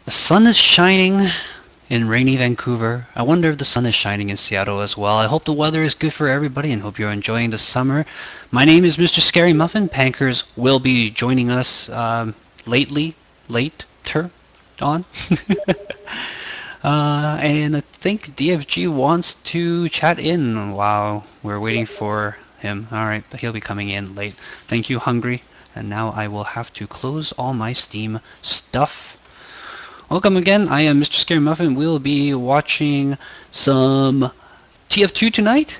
The sun is shining in rainy Vancouver. I wonder if the sun is shining in Seattle as well. I hope the weather is good for everybody and hope you're enjoying the summer. My name is MrScaryMuffin. Pankers will be joining us later on. And I think DFG wants to chat in while we're waiting for him. Alright, but he'll be coming in late. Thank you, Hungry. And now I will have to close all my Steam stuff. Welcome again, I am MrScaryMuffin. We'll be watching some TF2 tonight.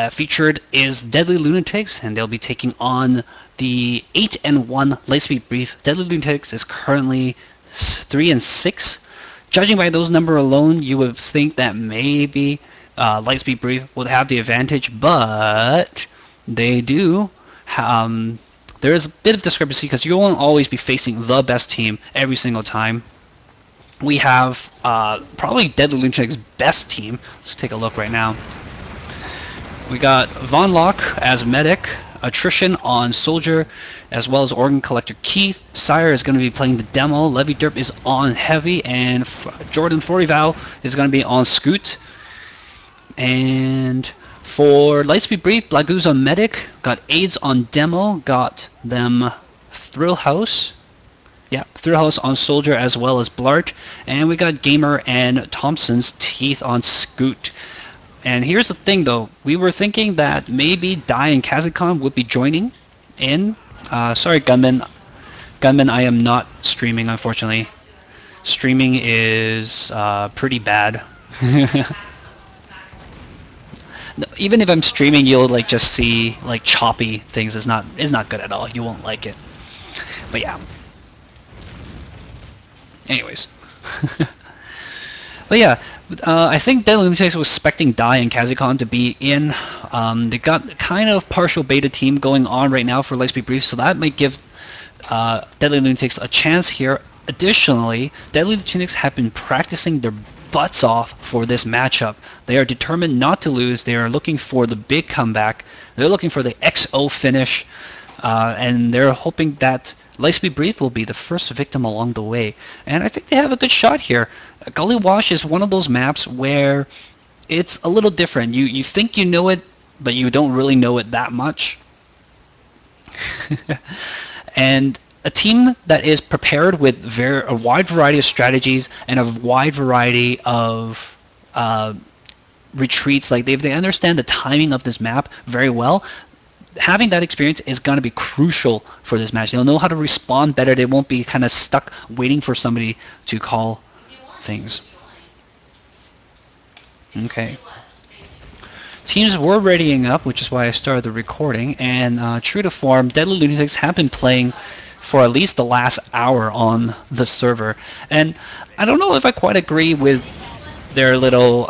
Featured is Deadly Lunatics, and they'll be taking on the 8-1 Lightspeed Brief. Deadly Lunatics is currently 3-6. Judging by those numbers alone, you would think that maybe Lightspeed Brief would have the advantage, but they do. There is a bit of discrepancy because you won't always be facing the best team every single time. We have probably Deadly Lunatics' best team. Let's take a look right now. We got Von Locke as medic, Attrition on Soldier, as well as Organ Collector Keith. Sire is going to be playing the demo. Levy Derp is on heavy, and Jordan Forival is going to be on Scoot. And for Lightspeed Brief, Blagoo's on medic, got AIDS on demo, got them Thrill House. Yeah, Thrill House on Soldier as well as Blart. And we got Gamer and Thompson's Teeth on Scoot. And here's the thing though, we were thinking that maybe Dai and Kazakon would be joining in. Sorry Gunman. Gunman, I am not streaming unfortunately. Streaming is pretty bad. Even if I'm streaming, you'll like just see like choppy things. It's not good at all. You won't like it. But yeah. Anyways. But yeah, I think Deadly Lunatics was expecting Dai and Kazakon to be in. They got kind of partial beta team going on right now for Lightspeed Briefs, so that might give Deadly Lunatics a chance here. Additionally, Deadly Lunatics have been practicing their butts off for this matchup. They are determined not to lose. They are looking for the big comeback. They're looking for the XO finish, and they're hoping that Lightspeed Brief will be the first victim along the way. And I think they have a good shot here. Gully Wash is one of those maps where it's a little different. You think you know it, but you don't really know it that much. And a team that is prepared with a wide variety of strategies and a wide variety of retreats, like they understand the timing of this map very well. Having that experience is going to be crucial for this match. They'll know how to respond better. They won't be kind of stuck waiting for somebody to call things. Okay. Teams were readying up, which is why I started the recording. And true to form, Deadly Lunatics have been playing for at least the last hour on the server. And I don't know if I quite agree with their little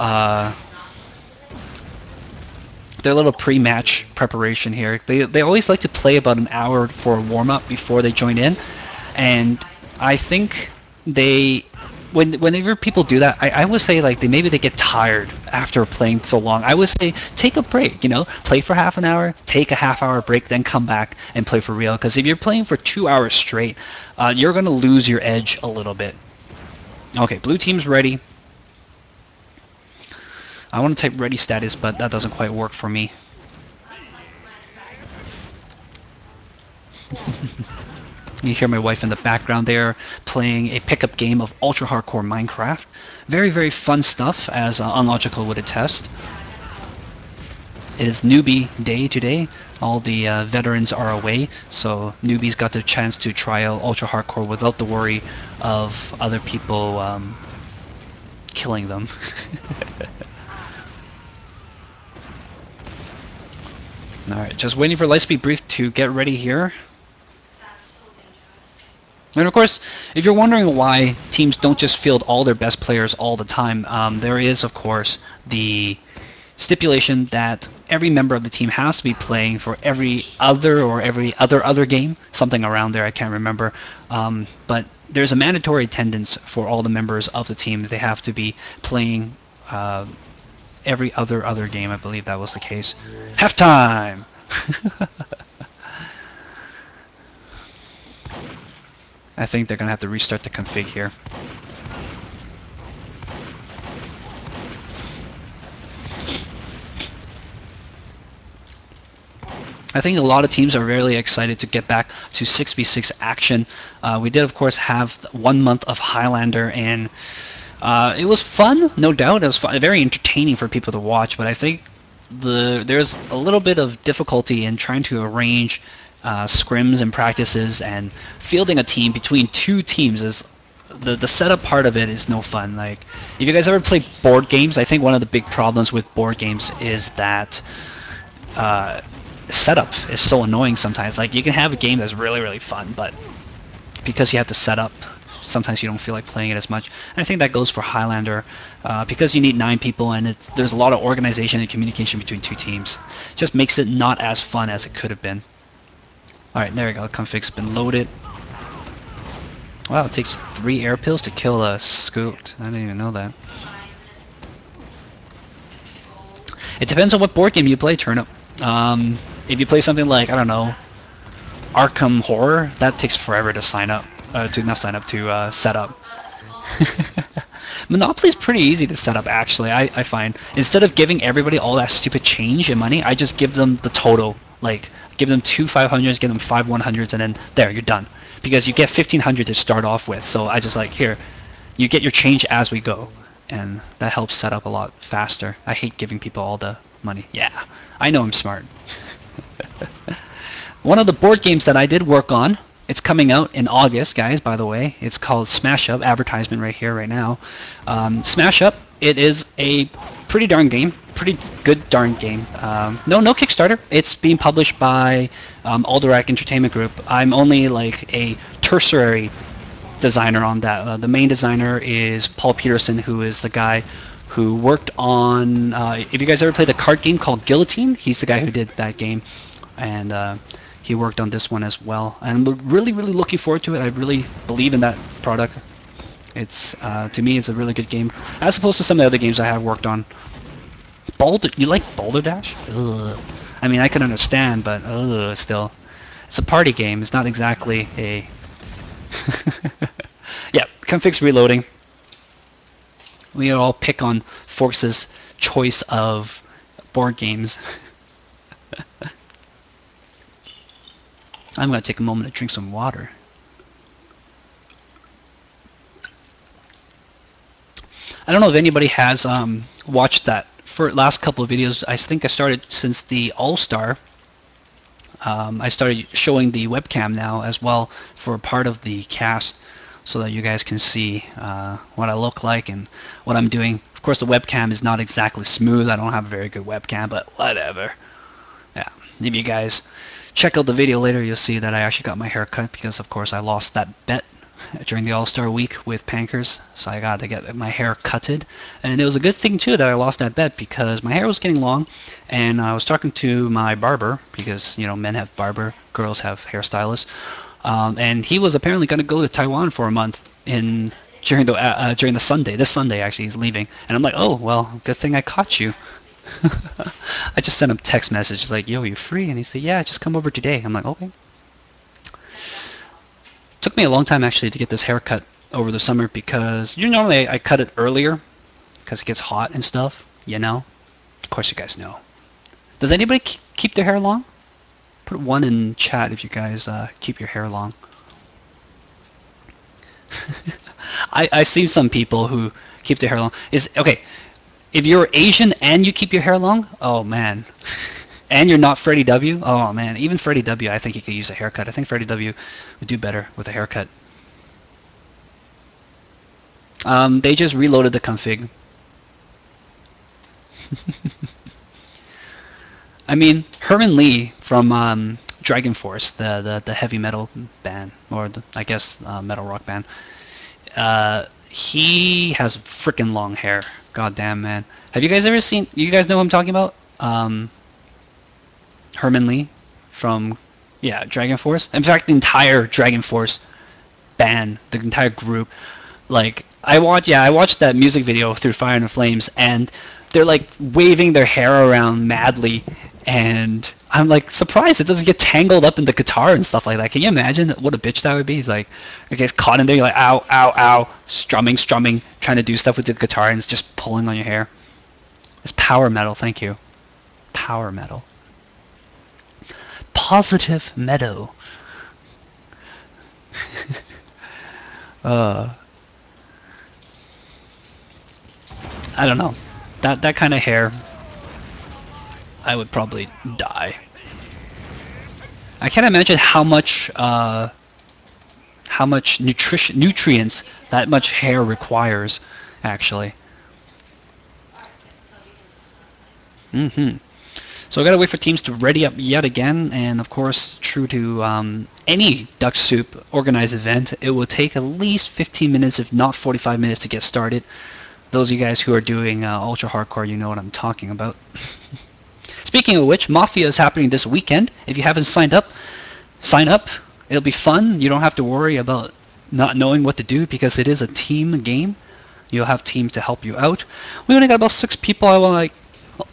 pre-match preparation here. They always like to play about an hour for a warm-up before they join in, and I think whenever people do that, I would say like maybe they get tired after playing so long. I would say take a break, play for half an hour, take a half-hour break, then come back and play for real. Because if you're playing for 2 hours straight, you're gonna lose your edge a little bit. Okay, blue team's ready. I want to type ready status, but that doesn't quite work for me. You hear my wife in the background there playing a pickup game of ultra hardcore Minecraft. Very, very fun stuff, as Unlogical would attest. It is newbie day today. All the veterans are away, so newbies got the chance to try out ultra hardcore without the worry of other people killing them. Alright, just waiting for Lightspeed Brief to get ready here. And of course, if you're wondering why teams don't just field all their best players all the time, there is, of course, the stipulation that every member of the team has to be playing for every other game, something around there, I can't remember. But there's a mandatory attendance for all the members of the team. They have to be playing every other game. I believe that was the case. Halftime! I think they're gonna have to restart the config here. I think a lot of teams are really excited to get back to 6v6 action. We did, of course, have 1 month of Highlander, and it was fun, no doubt. It was fun, very entertaining for people to watch, but I think there's a little bit of difficulty in trying to arrange scrims and practices, and fielding a team between two teams is the setup part of it is no fun. Like, if you guys ever play board games, I think one of the big problems with board games is that setup is so annoying sometimes. Like, you can have a game that's really, really fun, but because you have to set up, sometimes you don't feel like playing it as much. And I think that goes for Highlander, because you need 9 people, and there's a lot of organization and communication between two teams. It just makes it not as fun as it could have been. Alright, there we go. Config's been loaded. Wow, it takes 3 air pills to kill a scoot. I didn't even know that. It depends on what board game you play, Turnip. If you play something like, I don't know, Arkham Horror, that takes forever to sign up. To set up. Monopoly's pretty easy to set up, actually, I find. Instead of giving everybody all that stupid change and money, I just give them the total. Like, give them 2 500s, give them 5 100s, and then there, you're done. Because you get 1500 to start off with, so I just like, here, you get your change as we go. And that helps set up a lot faster. I hate giving people all the money. Yeah, I know I'm smart. One of the board games that I did work on, it's coming out in August, guys, by the way. It's called Smash Up, advertisement right here, right now. Smash Up, it is a pretty darn game, pretty good darn game. No Kickstarter. It's being published by Alderac Entertainment Group. I'm only like a tertiary designer on that. The main designer is Paul Peterson, who is the guy who worked on, if you guys ever played a card game called Guillotine, he's the guy who did that game. And he worked on this one as well, and I'm really, really looking forward to it. I really believe in that product. It's to me, it's a really good game, as opposed to some of the other games I have worked on. Boulder, you like Boulder Dash? Ugh. I mean, I can understand, but still, it's a party game. It's not exactly a. Yeah, config's reloading. We all pick on Forx's choice of board games. I'm going to take a moment to drink some water. I don't know if anybody has watched that for last couple of videos. I think I started since the All-Star. I started showing the webcam now as well for part of the cast, so that you guys can see what I look like and what I'm doing. Of course, the webcam is not exactly smooth. I don't have a very good webcam, but whatever. Yeah, if you guys check out the video later, you'll see that I actually got my hair cut because, of course, I lost that bet during the All-Star week with Pankers, so I got to get my hair cutted. And it was a good thing, too, that I lost that bet because my hair was getting long, and I was talking to my barber because, you know, men have barber, girls have hairstylists, and he was apparently going to go to Taiwan for a month during the Sunday. This Sunday, actually, he's leaving. And I'm like, oh, well, good thing I caught you. I just sent him a text message like, yo, you free? And he said, yeah, just come over today. I'm like, okay. Took me a long time actually to get this haircut over the summer because normally I cut it earlier because it gets hot and stuff, you know. Of course you guys know. Does anybody keep their hair long? Put 1 in chat if you guys keep your hair long. I see some people who keep their hair long. Okay. If you're Asian and you keep your hair long, oh man. And you're not Freddie W, oh man. Even Freddie W, I think he could use a haircut. I think Freddie W would do better with a haircut. They just reloaded the config. I mean, Herman Lee from Dragon Force, the heavy metal band, or I guess metal rock band, he has freaking long hair. God damn, man. Have you guys ever seen... You guys know who I'm talking about? Herman Lee from... Yeah, Dragon Force. In fact, the entire Dragon Force band, the entire group. Like, I watched that music video through Fire and Flames, and they're, like, waving their hair around madly, and I'm, like, surprised it doesn't get tangled up in the guitar and stuff like that. Can you imagine what a bitch that would be? He's like, it gets caught in there, you're like, ow, ow, ow, strumming, trying to do stuff with the guitar, and it's just pulling on your hair. It's power metal, thank you. Power metal. positive meadow. I don't know. That kind of hair, I would probably die. I can't imagine how much nutrients that much hair requires, actually. So I gotta wait for teams to ready up yet again, and of course, true to any Duck Soup organized event, it will take at least 15 minutes, if not 45 minutes, to get started. Those of you guys who are doing ultra hardcore, you know what I'm talking about. Speaking of which, Mafia is happening this weekend. If you haven't signed up, sign up. It'll be fun. You don't have to worry about not knowing what to do because it is a team game. You'll have teams to help you out. We only got about 6 people. I will like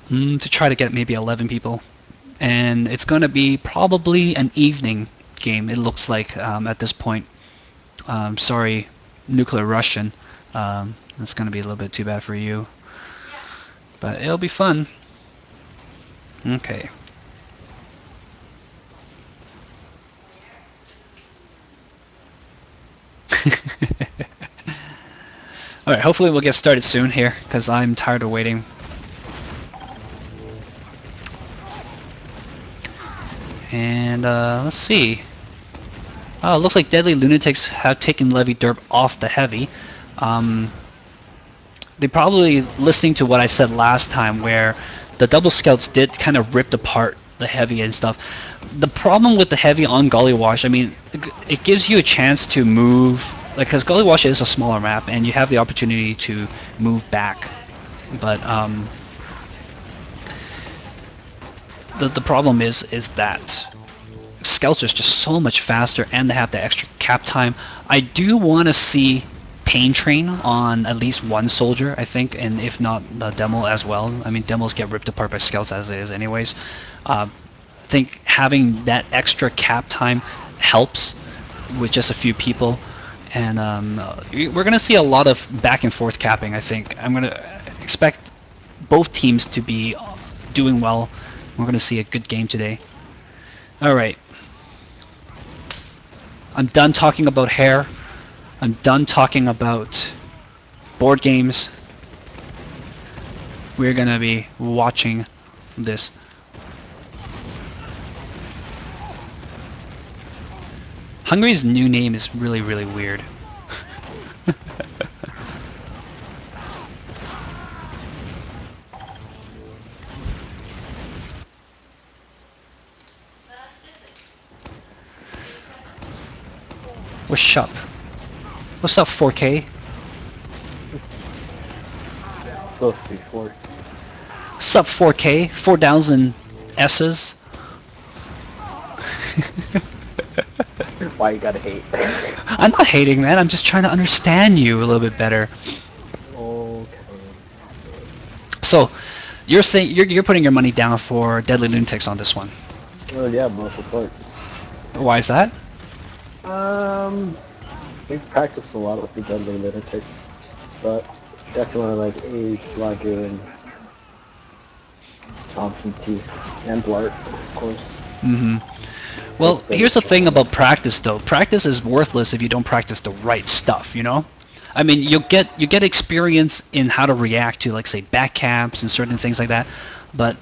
to try to get maybe 11 people, and it's going to be probably an evening game. It looks like at this point. Sorry, Nuclear Russian. That's going to be a little bit too bad for you, but it'll be fun. Okay. Alright, hopefully we'll get started soon here, because I'm tired of waiting. And let's see. Oh, it looks like Deadly Lunatics have taken Levy Derp off the heavy. They probably listening to what I said last time, where the double scouts did kind of rip apart the heavy and stuff. The problem with the heavy on Goliath, I mean, it gives you a chance to move, like, because Goliath is a smaller map, and you have the opportunity to move back. But the problem is that scouts are just so much faster, and they have the extra cap time. I do want to see Pain Train on at least one soldier, I think, and if not the demo as well. I mean, demos get ripped apart by scouts as it is anyways. I think having that extra cap time helps with just a few people, and we're going to see a lot of back and forth capping, I think. I'm going to expect both teams to be doing well. We're going to see a good game today. Alright. I'm done talking about hair. I'm done talking about board games. We're going to be watching this. Hungary's new name is really, really weird. What's up? What's up, 4K? So speak for. What's up, 4K? 4,000 S's. Why you gotta hate? I'm not hating, man. I'm just trying to understand you a little bit better. Okay. So, you're saying you're putting your money down for Deadly Lunatics on this one. Well, yeah, most support. Why is that? We've practiced a lot with the Deadly Lunatics, but definitely like AIDS, Lagoon, Thompson T, and Blart, of course. Mm-hmm. Well, here's the thing about practice, though. Practice is worthless if you don't practice the right stuff, you know? I mean, you get experience in how to react to, like, say, back caps and certain things like that, but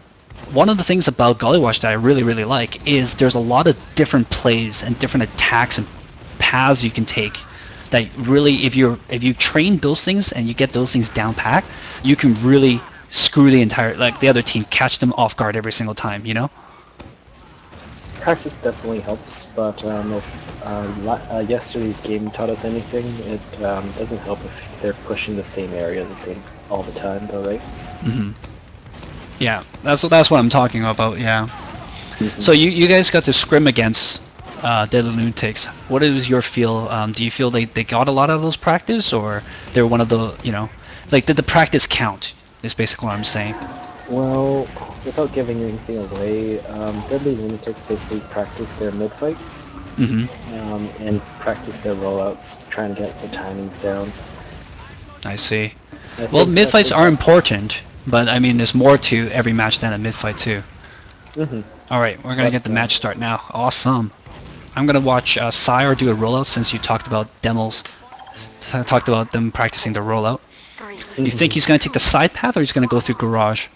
one of the things about Goliath that I really, really like is there's a lot of different plays and different attacks and paths you can take that really, if you train those things and you get those things down pat, you can really screw the entire, like, the other team, catch them off guard every single time, you know? Practice definitely helps, but if yesterday's game taught us anything, it doesn't help if they're pushing the same area all the time, though, right? Mm-hmm. Yeah, that's what I'm talking about. Yeah. Mm-hmm. So you guys got to scrim against Deadly Lunatics. What is your feel? Do you feel they got a lot of those practice, or they're one of the, you know, like, did the practice count? Is basically what I'm saying. Well, without giving anything away, Deadly Lunatics basically practice their mid-fights, and practice their rollouts, trying to get the timings down. I see. Well, mid-fights are important, but I mean, there's more to every match than a mid-fight too. Alright, we're gonna get the match start now. Awesome. I'm gonna watch Sire do a rollout since you talked about demos. Talked about them practicing the rollout. You think he's gonna take the side path or he's gonna go through garage?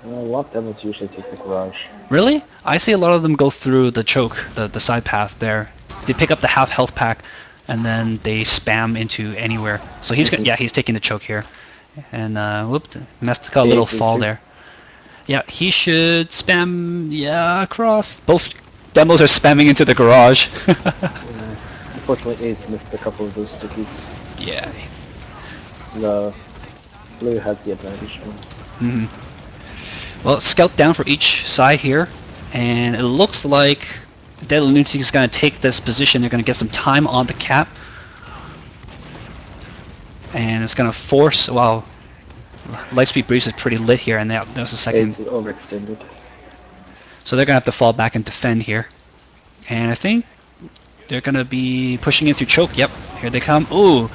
A lot of demos usually take the garage. Really? I see a lot of them go through the choke, the side path there. They pick up the half health pack and then they spam into anywhere. So he's gonna, yeah, he's taking the choke here. And whoop, got a little fall there. Yeah, he should spam, yeah, across. Both demos are spamming into the garage. Unfortunately, AIDS missed a couple of those stickies. Yeah. The blue has the advantage now. Well, scout down for each side here, and it looks like Deadly Lunatics is going to take this position. They're going to get some time on the cap, and it's going to force. Well, Lightspeed Briefs is pretty lit here, and there's a second. It's overextended. So they're going to have to fall back and defend here, and I think they're going to be pushing in through choke. Yep, here they come. Ooh,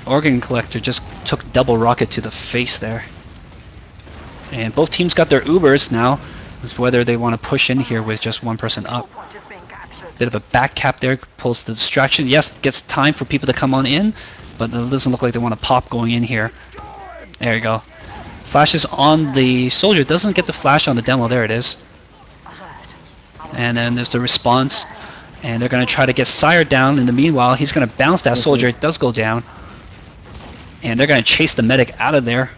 Organ Collector just took double rocket to the face there. And both teams got their Ubers now. It's whether they want to push in here with just one person up. Bit of a back cap there, pulls the distraction. Yes, gets time for people to come on in, but it doesn't look like they want to pop going in here. There you go. Flashes on the soldier. Doesn't get the flash on the demo. There it is. And then there's the response. And they're going to try to get Sire down. In the meanwhile, he's going to bounce that soldier. It does go down. And they're going to chase the medic out of there.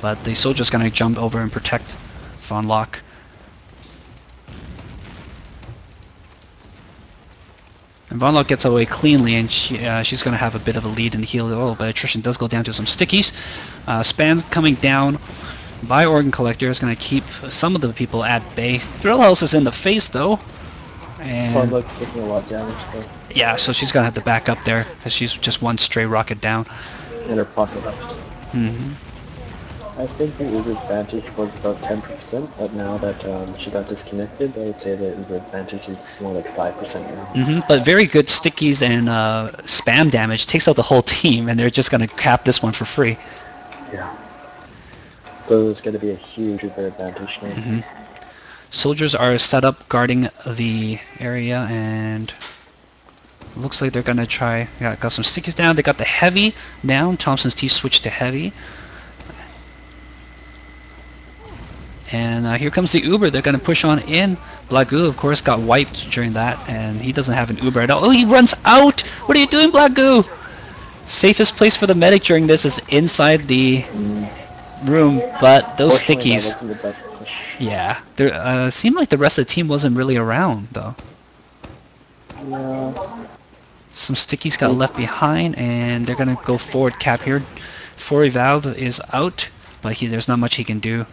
But the soldier's going to jump over and protect Von Locke. And Von Locke gets away cleanly, and she's going to have a bit of a lead and heal. Oh, but attrition does go down to some stickies. Spam coming down by Organ Collector is going to keep some of the people at bay. Thrill House is in the face, though. And Von Locke's taking a lot of damage, though. Yeah, so she's going to have to back up there, because she's just one stray rocket down. And her pocket up. I think the Uber advantage was about 10%, but now that she got disconnected, I would say the Uber advantage is more like 5% now. But very good stickies and spam damage takes out the whole team, and they're just going to cap this one for free. Yeah. So there's going to be a huge Uber advantage now. Soldiers are set up guarding the area, and looks like they're going to try. Got some stickies down. They got the heavy down. Thompson's T switched to heavy. And here comes the Uber. They're going to push on in. Blagoo, of course, got wiped during that, and he doesn't have an Uber at all. Oh, he runs out! What are you doing, Blagoo? Safest place for the medic during this is inside the room, but those stickies... That wasn't the best push. Yeah. There seemed like the rest of the team wasn't really around, though. Yeah. Some stickies got left behind, and they're going to go forward cap here. Forivaldo is out, but there's not much he can do.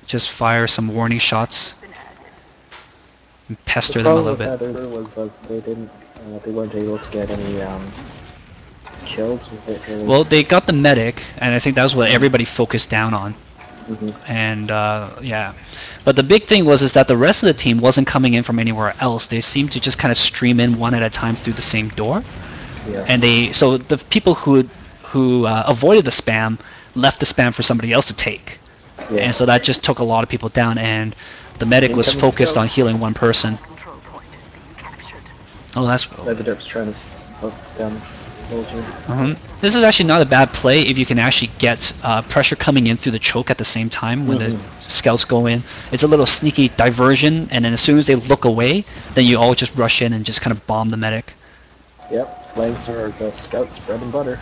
Just fire some warning shots and pester them a little bit. The problem with that was they weren't able to get any kills with it. Really. Well, they got the medic, and I think that was what everybody focused down on. And yeah, but the big thing was that the rest of the team wasn't coming in from anywhere else. They seemed to just kind of stream in one at a time through the same door. Yeah. And so the people who avoided the spam left the spam for somebody else to take. Yeah. And so that just took a lot of people down, and the medic was focused on healing one person. Oh, that's... Leviderp's trying to focus down the soldier. This is actually not a bad play if you can actually get pressure coming in through the choke at the same time when the scouts go in. It's a little sneaky diversion, and then as soon as they look away, then you all just rush in and just kind of bomb the medic. Yep, flanks are the scouts' bread and butter.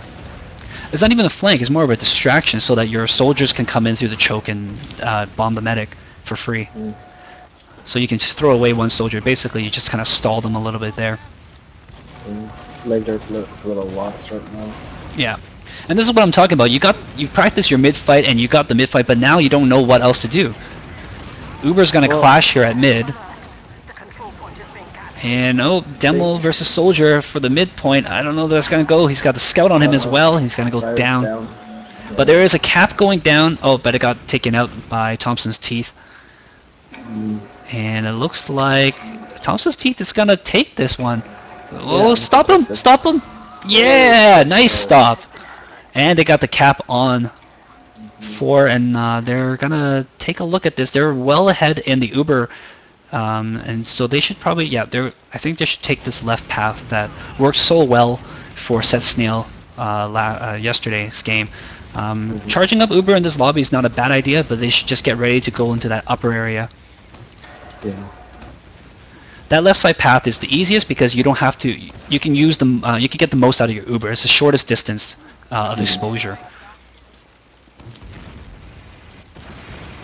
It's not even a flank, it's more of a distraction so that your soldiers can come in through the choke and bomb the medic for free. So you can just throw away one soldier. Basically, you just kind of stall them a little bit there. Legderp looks a little lost right now. Yeah. And this is what I'm talking about. You practice your mid-fight and you got the mid-fight, but now you don't know what else to do. Uber's going to clash here at mid. And Demo versus Soldier for the midpoint. I don't know that's going to go. He's got the scout on him as well. He's going to go down. But there is a cap going down. Oh, but it got taken out by Thompson's Teeth. And it looks like Thompson's Teeth is going to take this one. Oh, yeah, stop him! Stop him! Yeah! Nice stop! And they got the cap on 4, and they're gonna take a look at this. They're well ahead in the Uber, and so they should probably, yeah, I think they should take this left path that worked so well for Set Snail yesterday's game. Charging up Uber in this lobby is not a bad idea, but they should just get ready to go into that upper area. Yeah. That left side path is the easiest because you don't have to. You can use them. You can get the most out of your Uber. It's the shortest distance of exposure.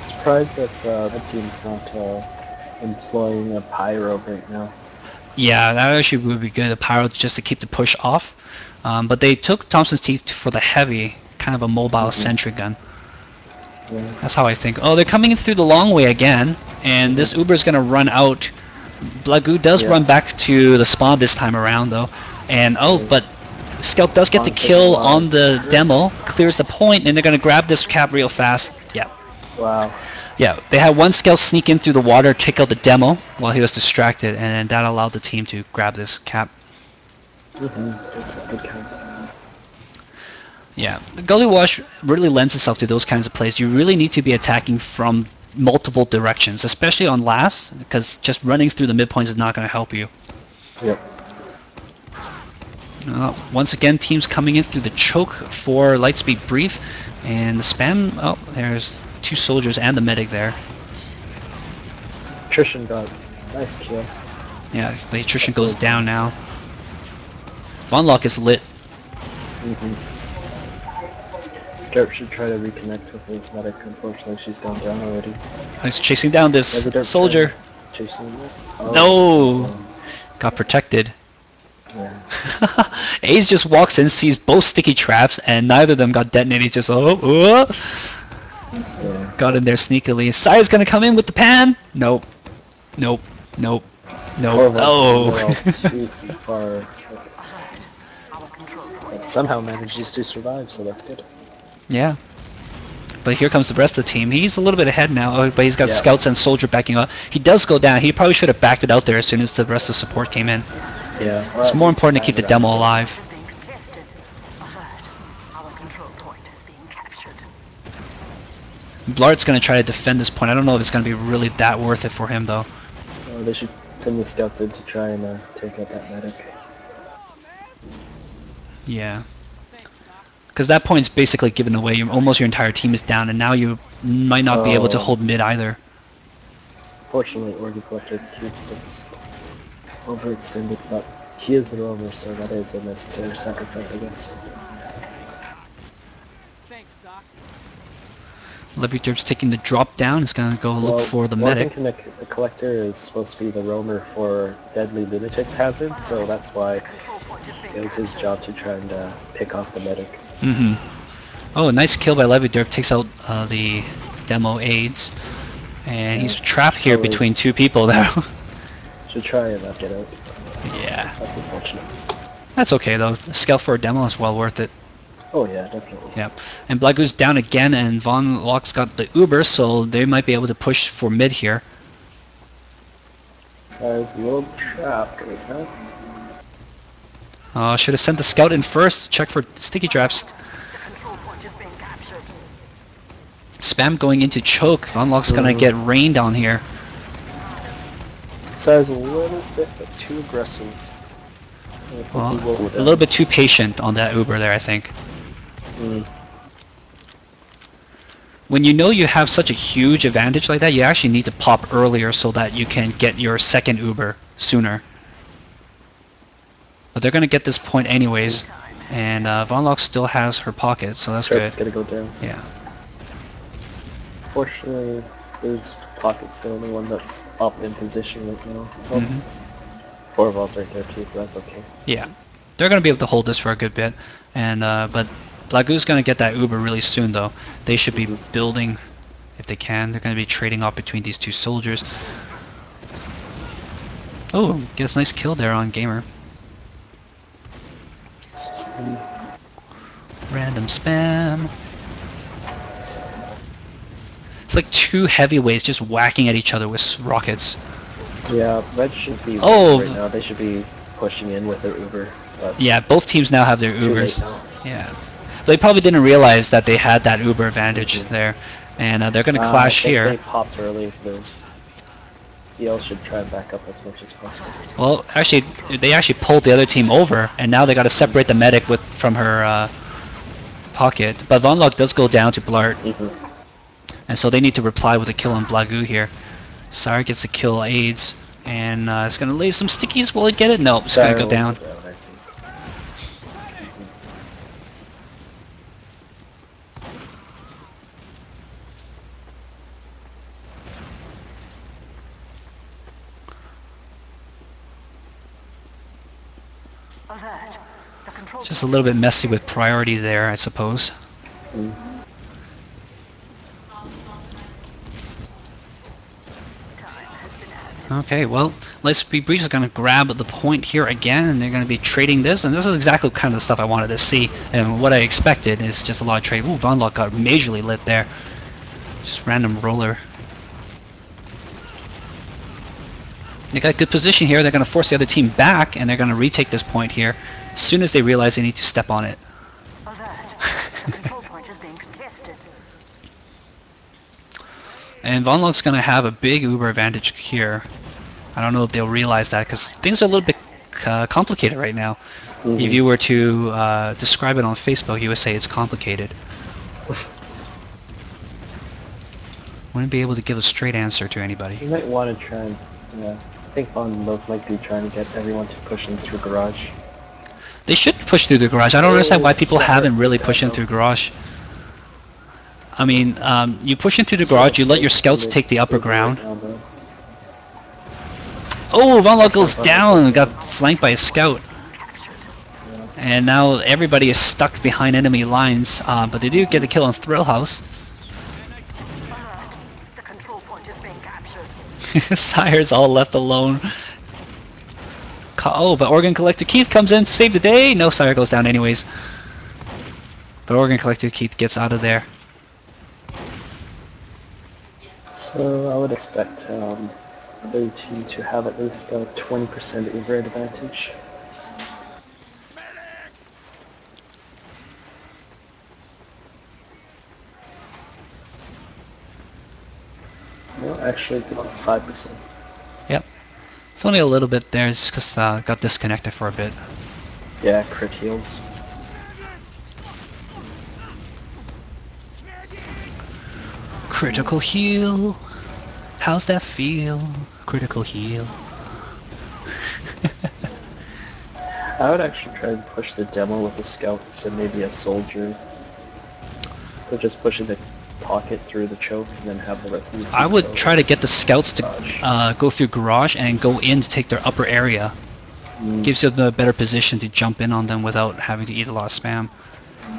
Surprised that that team's not employing a pyro right now. Yeah, that actually would be good. A pyro just to keep the push off. But they took Thompson's teeth for the heavy, kind of a mobile-centric gun. Yeah. That's how I think. Oh, they're coming in through the long way again, and this Uber is gonna run out. Blagoo does run back to the spawn this time around though, and but Scout does get the kill on the demo, clears the point, and they're gonna grab this cap real fast. Yeah. Wow. Yeah, they had one Scout sneak in through the water, take out the demo while he was distracted, and that allowed the team to grab this cap. Good count. Yeah, the Gully Wash really lends itself to those kinds of plays. You really need to be attacking from multiple directions, especially on last, because just running through the midpoints is not going to help you. Yep. Once again, teams coming in through the choke for Lightspeed Brief, and the spam. Oh, there's 2 soldiers and the medic there. Attrition got nice kill. Yeah, the attrition goes down now. Von Lock is lit. Derp should try to reconnect with his medic. Unfortunately, she's gone down already. He's chasing down this soldier. Chasing him. No! Got protected. Yeah. Ace just walks in, sees both sticky traps, and neither of them got detonated. He just got in there sneakily. Sire's gonna come in with the pan. Nope. Nope. Nope. Nope. Oh. Too far. But somehow manages to survive, so that's good. Yeah. But here comes the rest of the team. He's a little bit ahead now, but he's got scouts and soldier backing up. He does go down. He probably should have backed it out there as soon as the rest of the support came in. Yeah. It's more important to keep the demo alive. Blart's going to try to defend this point. I don't know if it's going to be really that worth it for him, though. They should send the scouts in to try and take out that medic. Yeah. Because that point's basically given away. Almost your entire team is down, and now you might not be able to hold mid either. Fortunately, Orgy Collector keeps us overextended, but he is the roamer, so that is a necessary sacrifice, I guess. Levitur's taking the drop down. He's going to go look for the medic. The Collector is supposed to be the roamer for Deadly Lunatics hazard, so that's why it was his job to try and pick off the medic. Oh, nice kill by Levitur. Takes out the demo aids. And he's trapped here between 2 people there. Should try and get out. Yeah. That's unfortunate. That's okay though. A scout for a demo is well worth it. Oh yeah, definitely. Yep. And Blagoo's down again, and Von Lock's got the Uber, so they might be able to push for mid here. There's a little trap right now. Should have sent the scout in first. Check for sticky traps. Spam going into choke. Von Lock's gonna get rained on here. So I was a little bit too aggressive. Well, a little bit too patient on that Uber there, I think. When you know you have such a huge advantage like that, you actually need to pop earlier so that you can get your second Uber sooner. But they're going to get this point anyways, and Von Lock still has her pocket, so that's good. It's going to go down. Yeah. Fortunately, his pocket's the only one that's up in position right now. Well, 4 balls right there too, so that's okay. Yeah. They're going to be able to hold this for a good bit, and but Blagoo's going to get that Uber really soon, though. They should be building if they can. They're going to be trading off between these 2 soldiers. Oh, gets a nice kill there on Gamer. Random spam. It's like 2 heavyweights just whacking at each other with rockets. Yeah, Red should be right now. They should be pushing in with their Uber. But yeah, both teams now have their Ubers. Now. Yeah. They probably didn't realize that they had that uber advantage there, and they're going to clash I think here. they popped early. The DL should try and back up as much as possible. Well, actually, they actually pulled the other team over, and now they got to separate the medic from her pocket. But Von Lok does go down to Blart, and so they need to reply with a kill on Blagu here. Sire gets the kill AIDS, and it's going to lay some stickies. Will it get it? Nope, it's going to go down. Just a little bit messy with priority there, I suppose. Okay, well, Lightspeed Briefs is going to grab the point here again, and they're going to be trading this, and this is exactly kind of the stuff I wanted to see, and what I expected is just a lot of trade. Ooh, Von Lok got majorly lit there. Just random roller. They got good position here. They're going to force the other team back, and they're going to retake this point here as soon as they realize they need to step on it. And Von Lok's going to have a big uber advantage here. I don't know if they'll realize that, because things are a little bit complicated right now. If you were to describe it on Facebook, you would say it's complicated. Wouldn't be able to give a straight answer to anybody. You might want to try and, I think Von Lok might be trying to get everyone to push in through garage. They should push through the garage. I don't understand why people haven't really pushed in through garage. I mean, you push into the garage, you let your scouts take the upper ground. Oh, Von Lok goes down and got flanked by a scout. And now everybody is stuck behind enemy lines, but they do get the kill on Thrill House. Sire's all left alone. Oh, but Organ Collector Keith comes in to save the day. No, Sire goes down anyways. But Organ Collector Keith gets out of there. So I would expect the team to have at least a 20% uber advantage. No, actually it's about 5%. Yep. It's only a little bit there, it's just got disconnected for a bit. Yeah, crit heals. Critical heal. How's that feel? Critical heal. I would actually try and push the demo with a scout and maybe a soldier. So just pushing the pocket through the choke and then have the rest of the I would try to get the scouts to go through garage and go in to take their upper area. Gives you a better position to jump in on them without having to eat a lot of spam.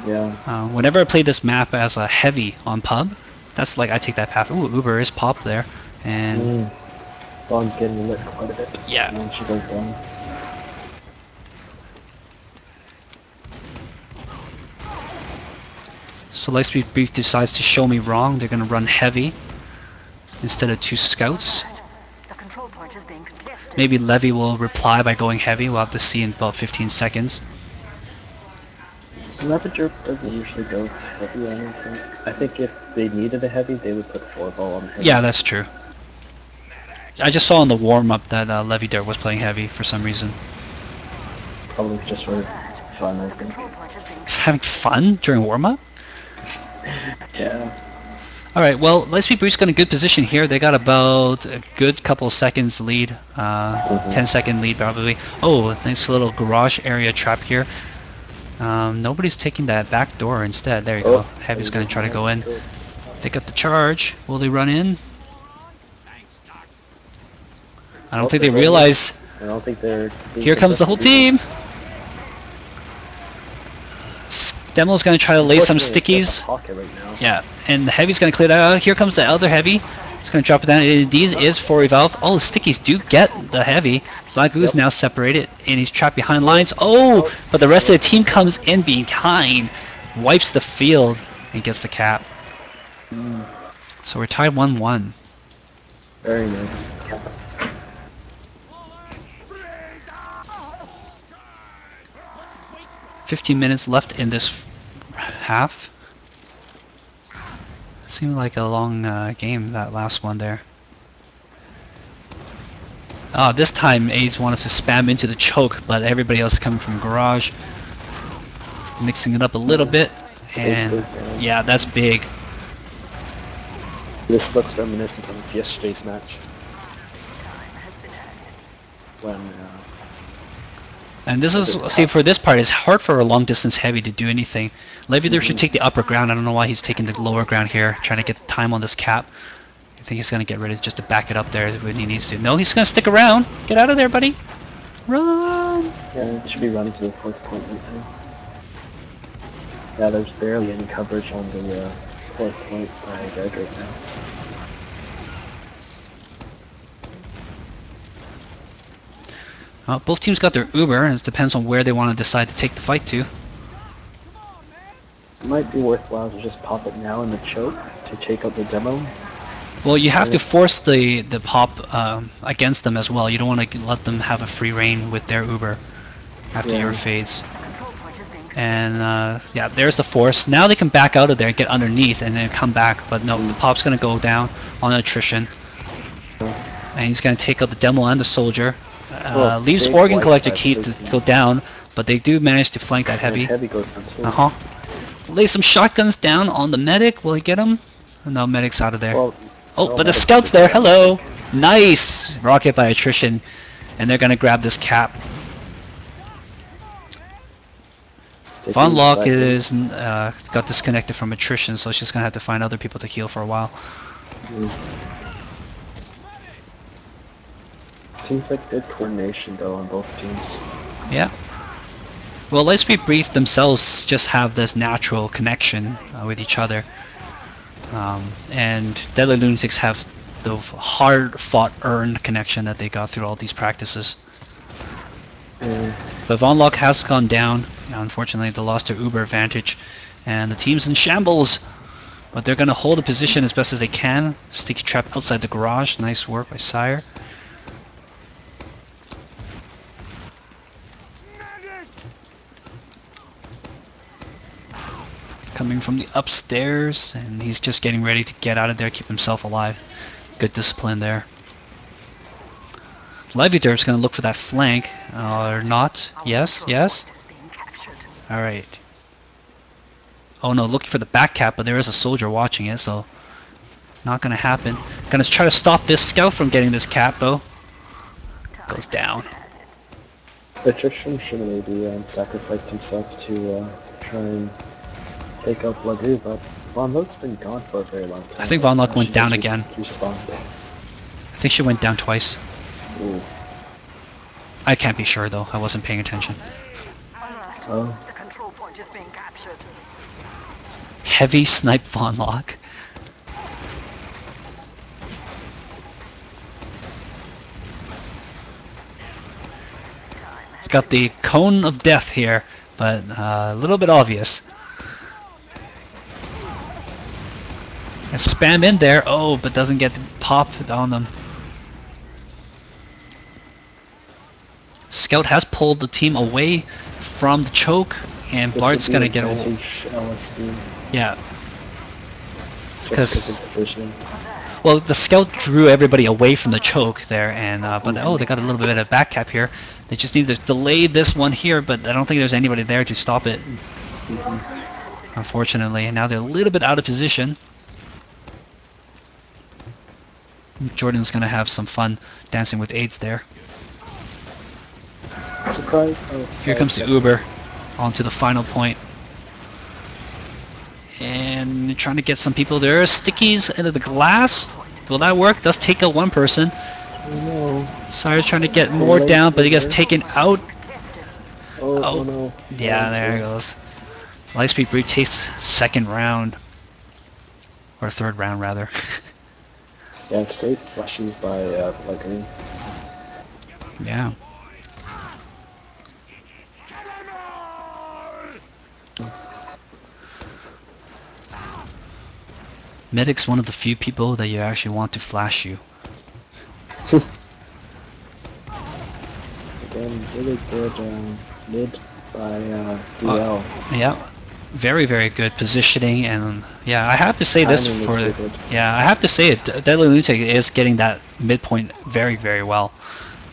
Yeah. Whenever I play this map as a heavy on pub, that's like I take that path. Ooh, Uber is popped there, and Von's getting lit quite a bit. Yeah. And then she goes down. So Lightspeed Brief decides to show me wrong. They're going to run heavy instead of 2 scouts. Maybe Levy will reply by going heavy. We'll have to see in about 15 seconds. Ravager doesn't usually go heavy, I don't think. I think if they needed a heavy, they would put 4-ball on heavy. Yeah, that's true. I just saw in the warm-up that Levy there was playing heavy for some reason. Probably just for fun, I think. Having fun during warm-up? Yeah. Alright, well, Lightspeed Brief's got a good position here. They got about a good couple seconds lead. 10-second lead, probably. Oh, nice little garage area trap here. Nobody's taking that back door instead. There you go. Heavy's going to try to go in. They got the charge. Will they run in? I don't think they realize. I don't think they're... Here comes the whole team! Demo's going to try to lay some stickies. Yeah, and the Heavy's going to clear that out. Here comes the other Heavy. He's going to drop it down. These is for Revolve. Oh, the stickies do get the Heavy. Blagu's now separated, and he's trapped behind lines. Oh, but the rest of the team comes in behind, wipes the field, and gets the cap. So we're tied 1-1. Very nice. 15 minutes left in this half. Seemed like a long game, that last one there. Oh, this time AIDS wanted to spam into the choke, but everybody else coming from garage. Mixing it up a little bit, and yeah, that's big. This looks reminiscent of yesterday's match. When and this is, see, for this part, it's hard for a long distance heavy to do anything. LiSB should take the upper ground. I don't know why he's taking the lower ground here, trying to get time on this cap. I think he's going to get ready just to back it up there when he needs to. No, he's going to stick around. Get out of there, buddy. Run! Yeah, should be running to the 4th point right now. Yeah, there's barely any coverage on the 4th point by Red right now. Both teams got their Uber, and it depends on where they want to decide to take the fight to. It might be worthwhile to just pop it now in the choke to take out the demo. Well, you have to force the pop against them as well. You don't want to let them have a free reign with their Uber after your fades. And yeah, there's the force. Now they can back out of there and get underneath and then come back. But no, the pop's going to go down on attrition. And he's going to take out the demo and the soldier. Leaves organ collector key to go down, but they do manage to flank that heavy. Heavy goes down too. Lay some shotguns down on the medic. Will he get him? No, medic's out of there. Well, oh, but the scout's there. Hello. Nice rocket by attrition, and they're gonna grab this cap. Von Locke is got disconnected from attrition, so she's gonna have to find other people to heal for a while. Seems like good coordination though on both teams. Yeah. Well, Lightspeed Brief themselves just have this natural connection with each other. And Deadly Lunatics have the hard-fought, earned connection that they got through all these practices. But Von Locke has gone down. Unfortunately, they lost their Uber advantage. And the team's in shambles. But they're going to hold a position as best as they can. Sticky trap outside the garage. Nice work by Sire. Coming from the upstairs, and he's just getting ready to get out of there, keep himself alive. Good discipline there. LiSB going to look for that flank, or not. Yes, yes. Alright. Oh no, looking for the back cap, but there is a soldier watching it, so not going to happen. Going to try to stop this scout from getting this cap, though. Goes down. Attrition should have maybe sacrificed himself to try and take out Lagu, but Von Locke's been gone for a very long time. I think Von Locke went down again. Respawned. I think she went down twice. Ooh. I can't be sure though, I wasn't paying attention. Oh. The control point is being captured. Heavy snipe Von Locke. Got the cone of death here, but a little bit obvious. And spam in there, oh, but doesn't get popped on them. Scout has pulled the team away from the choke, and Blart's gonna get over. LiSB. Yeah. Because well, the scout drew everybody away from the choke there, and but oh, they got a little bit of back cap here. They just need to delay this one here, but I don't think there's anybody there to stop it. Unfortunately, and now they're a little bit out of position. Jordan's gonna have some fun dancing with AIDS there. Surprise! Oh, here comes the Uber onto the final point. And trying to get some people there. Stickies into the glass. Will that work? Does take out one person. Oh no. Sire's trying to get more down, but he gets taken out. Oh no. Yeah, there it goes. Lightspeed Brief takes second round. Or third round, rather. Yeah, it's great flushes by Lightning. Yeah. Medic's one of the few people that you actually want to flash you. Again, really good mid by DL. Yeah. Very, very good positioning, and yeah, I have to say this Timing is for really good. yeah, I have to say it. Deadly Lunatic is getting that midpoint very, very well,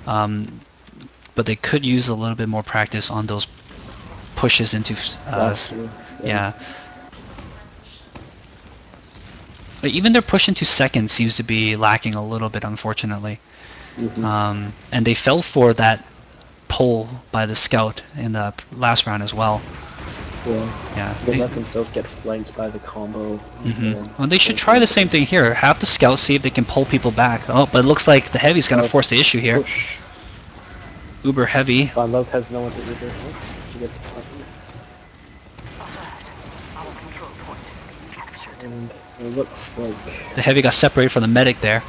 but they could use a little bit more practice on those pushes into That's true. yeah. But even their push into second seems to be lacking a little bit, unfortunately. And they fell for that pull by the scout in the last round as well. Yeah. They let themselves get flanked by the combo. Well, they should try the same thing here. Have the scout see if they can pull people back. Oh, but it looks like the heavy's going to force the issue here. Push. Uber heavy. Von Lok has no one to Uber. She gets and it looks like The heavy got separated from the medic there.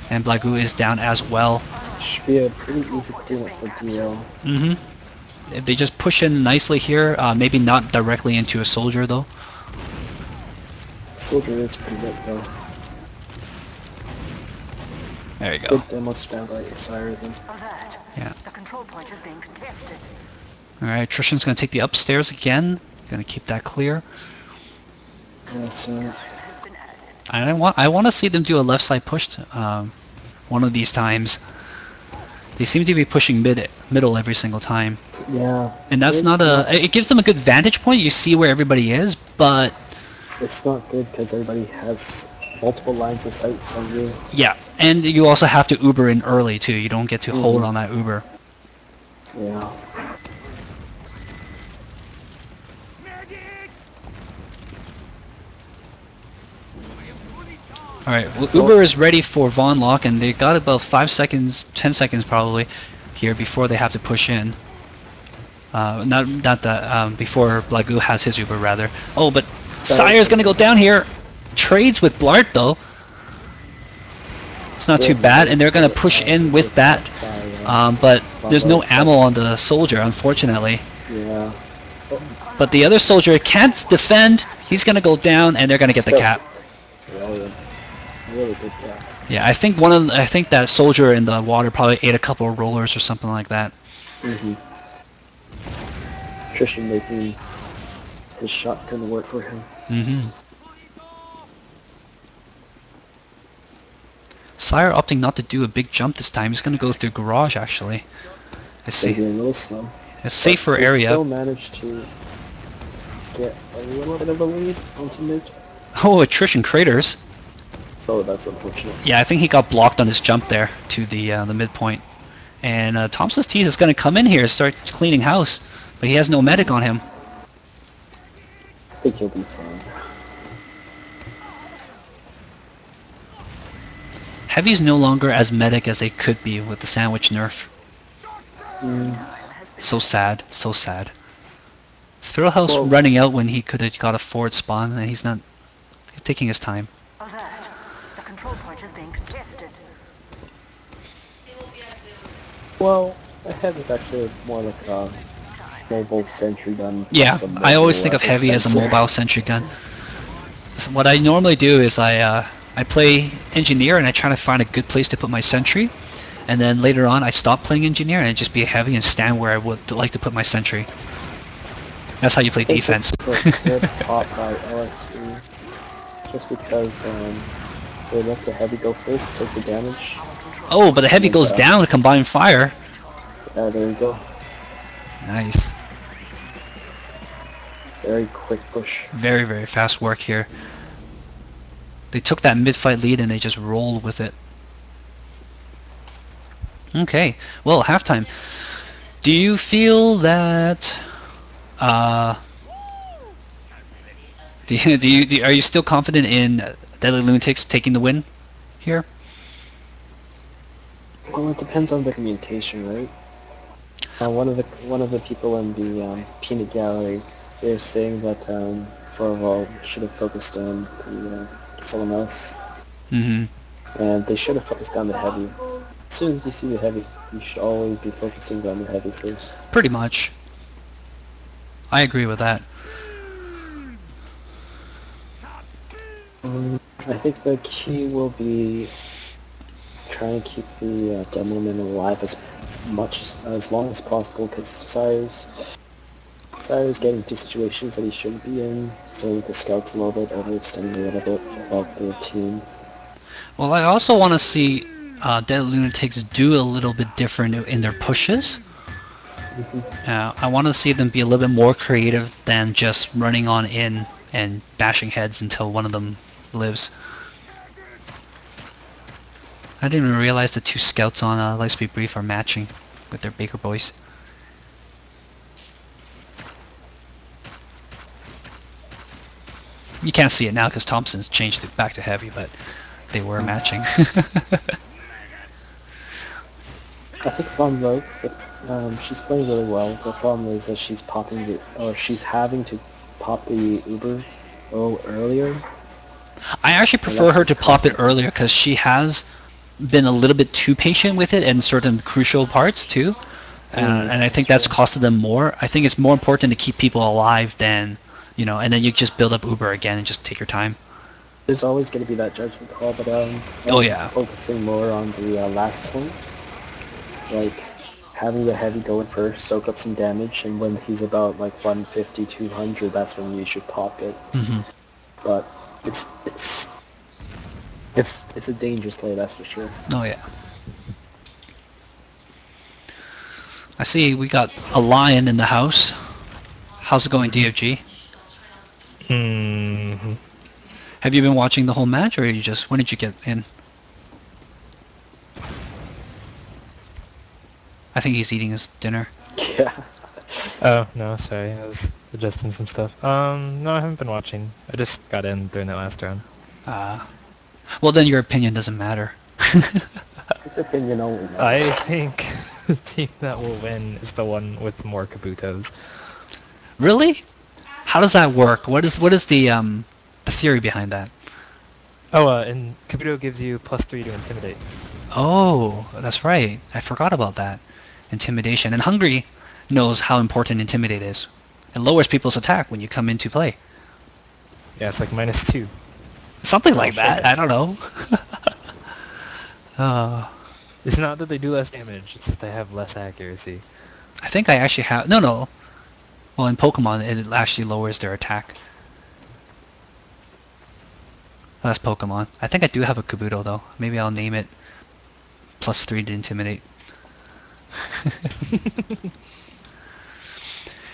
And Blagu is down as well. should be a pretty easy cleanup for DL. If they just push in nicely here, maybe not directly into a soldier though. Soldier is pretty lit though. There you go. Good demo spam by Sire then. Yeah. The control point is being contested. Alright, Trishan's going to take the upstairs again. Going to keep that clear. Yes, I want to see them do a left side push one of these times. They seem to be pushing middle every single time. yeah. And that's not a... It gives them a good vantage point. You see where everybody is, but... It's not good because everybody has multiple lines of sight on you. Yeah, and you also have to Uber in early too. You don't get to hold on that Uber. Yeah. Alright, well, Uber is ready for Von Lok, and they got about 5 seconds, 10 seconds probably, here before they have to push in. Not that, before Blagu has his Uber, rather. Oh, but Sire's gonna go down here! Trades with Blart, though. It's not too bad, and they're gonna push in with that. But there's no ammo on the soldier, unfortunately. Yeah. But the other soldier can't defend. He's gonna go down, and they're gonna get the cap. Really good cap. Yeah, I think that soldier in the water probably ate a couple of rollers or something like that. Trishan making his shot couldn't work for him. Sire opting not to do a big jump this time. He's gonna go through garage actually. I see. Maybe a little slow. A safer They area. still managed to get a little bit of a lead onto mid. Oh, attrition craters. Oh, that's unfortunate. Yeah, I think he got blocked on his jump there to the midpoint. And Thompson's teeth is gonna come in here and start cleaning house, but he has no medic on him. I think he'll be fine. Heavy's no longer as medic as they could be with the sandwich nerf. So sad, so sad. Thrillhouse running out when he could have got a forward spawn, and he's not. He's taking his time. The control point is being contested. Well, a heavy is actually more like a mobile sentry gun. Yeah, I always think of heavy as a mobile sentry gun. What I normally do is I play engineer and I try to find a good place to put my sentry, and then later on I stop playing engineer and I just be heavy and stand where I would like to put my sentry. That's how you play defense. It's a good pop by LiSB, just because they let the heavy go first, take the damage. Oh, but the heavy goes down with combined fire. There you go. Nice. Very quick push. Very, very fast work here. They took that mid-fight lead and they just rolled with it. Okay, well, halftime. Do you feel that... are you still confident in Deadly Lunatics taking the win here? Well, it depends on the communication, right? One of the people in the peanut gallery, they're saying that Forval should have focused on the someone else, and they should have focused on the heavy. As soon as you see the heavy, you should always be focusing on the heavy first. Pretty much. I agree with that. I think the key will be trying to keep the demo men alive as long as possible, because Sire's Cyrus getting into situations that he shouldn't be in, so the scouts a little bit, overextending a little bit about the team. Well, I also want to see Deadly Lunatics do a little bit different in their pushes. I want to see them be a little bit more creative than just running on in and bashing heads until one of them lives. I didn't even realize the two scouts on Lightspeed Brief are matching with their Baker boys. You can't see it now because Thompson's changed it back to heavy, but they were matching. I think Von Roke, she's playing really well. The problem is that she's she's having to pop the Uber a little earlier. I actually prefer her to pop it earlier because she has been a little bit too patient with it in certain crucial parts too. And I think that's costed them more. I think it's more important to keep people alive than, you know, and then you just build up Uber again and just take your time. There's always going to be that judgment call, but I'm focusing more on the last point. Like, having the heavy go in first, soak up some damage, and when he's about like 150, 200, that's when you should pop it. But it's a dangerous play, that's for sure. Oh yeah. I see we got a lion in the house. How's it going, DFG? Have you been watching the whole match, or when did you get in? I think he's eating his dinner. Yeah. Oh, no, sorry. I was adjusting some stuff. No, I haven't been watching. I just got in during that last round. Well, then your opinion doesn't matter. His opinion only matters. I think the team that will win is the one with more Kabutos. Really? How does that work? What is the theory behind that? Oh, and Kabuto gives you +3 to intimidate. Oh, that's right. I forgot about that. Intimidation. And Hungry knows how important Intimidate is. It lowers people's attack when you come into play. Yeah, it's like -2. Something like that. I don't know. It's not that they do less damage, it's that they have less accuracy. I think I actually have... No. Well, in Pokemon, it actually lowers their attack. That's Pokemon. I think I do have a Kabuto, though. Maybe I'll name it +3 to Intimidate.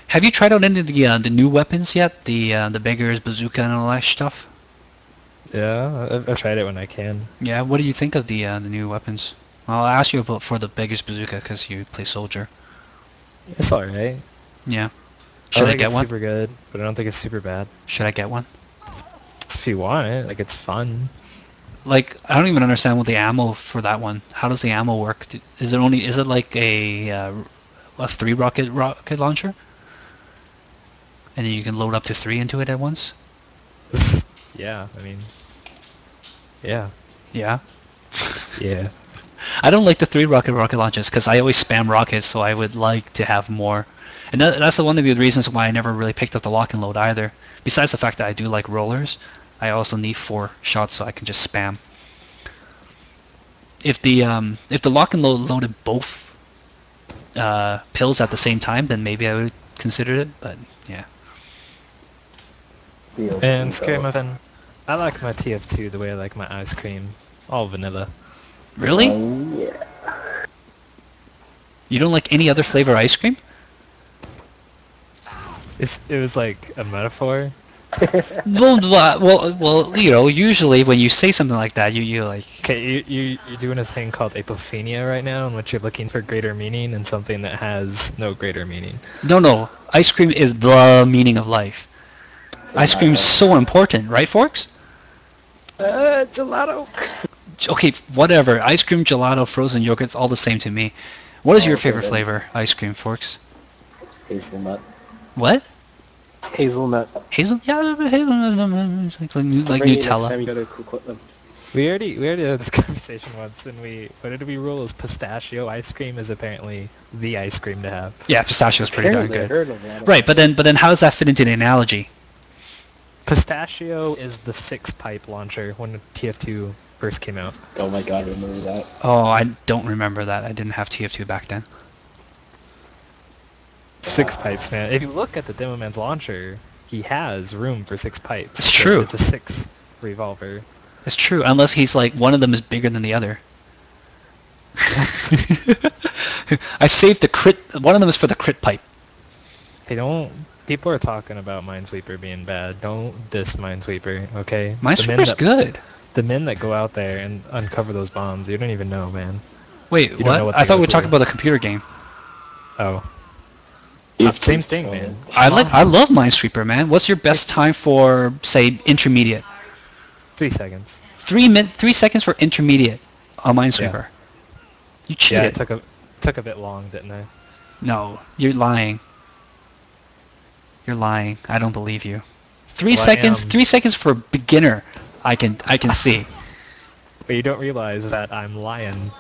Have you tried out any of the new weapons yet? The Beggar's Bazooka and all that stuff? Yeah, I've tried it when I can. Yeah, what do you think of the new weapons? Well, I'll ask you about for the Beggar's Bazooka because you play Soldier. It's alright. Yeah. Should I get one? It's super good, but I don't think it's super bad. Should I get one? If you want it, like, it's fun. Like, I don't even understand what the ammo for that one. How does the ammo work? Is it like a 3 rocket launcher? And then you can load up to 3 into it at once? Yeah, I mean... Yeah. Yeah? Yeah. I don't like the 3 rocket launches because I always spam rockets, so I would like to have more. And that's one of the reasons why I never really picked up the lock and load either. Besides the fact that I do like rollers, I also need 4 shots so I can just spam. If the lock and load loaded both pills at the same time, then maybe I would consider it. But yeah. And MrScaryMuffin, I like my TF2 the way I like my ice cream, all vanilla. Really? Yeah. You don't like any other flavor ice cream? It was like a metaphor. Well, you know, usually when you say something like that, you like... Okay, you're doing a thing called apophenia right now, in which you're looking for greater meaning in something that has no greater meaning. No, ice cream is the meaning of life. Ice cream is so important, right, Forks? Gelato. Okay, whatever. Ice cream, gelato, frozen yogurt's all the same to me. What is your favorite flavor, ice cream, Forks? Hazelnut. What? Hazelnut. Hazel? Yeah, hazelnut. Like Nutella. We already had this conversation once, and what did we rule as pistachio ice cream is apparently the ice cream to have. Yeah, pistachio's pretty darn Apparently, I good. heard of that. Right, but then how does that fit into the analogy? Pistachio is the 6-pipe launcher when TF2 first came out. Oh my god, I remember that. Oh, I don't remember that. I didn't have TF2 back then. 6 pipes, man. If you look at the Demo Man's launcher, he has room for 6 pipes. It's true. It's a 6 revolver. It's true, unless he's like one of them is bigger than the other. I saved the crit. One of them is for the crit pipe. Hey, don't. People are talking about Minesweeper being bad. Don't diss Minesweeper, okay? Minesweeper's good. The men that go out there and uncover those bombs, you don't even know, man. Wait, You don't know what? what I they thought go we were talking through. about a computer game. Oh. If Same it's thing, fun. man. I love Minesweeper, man. What's your best time for, say, intermediate? 3 seconds. 3 seconds for intermediate on Minesweeper. Yeah. You Yeah, cheated. it took a bit long, didn't I? No, you're lying. You're lying. I don't believe you. 3 Well, I seconds. am. 3 seconds for beginner. I can see. But you don't realize that I'm lying.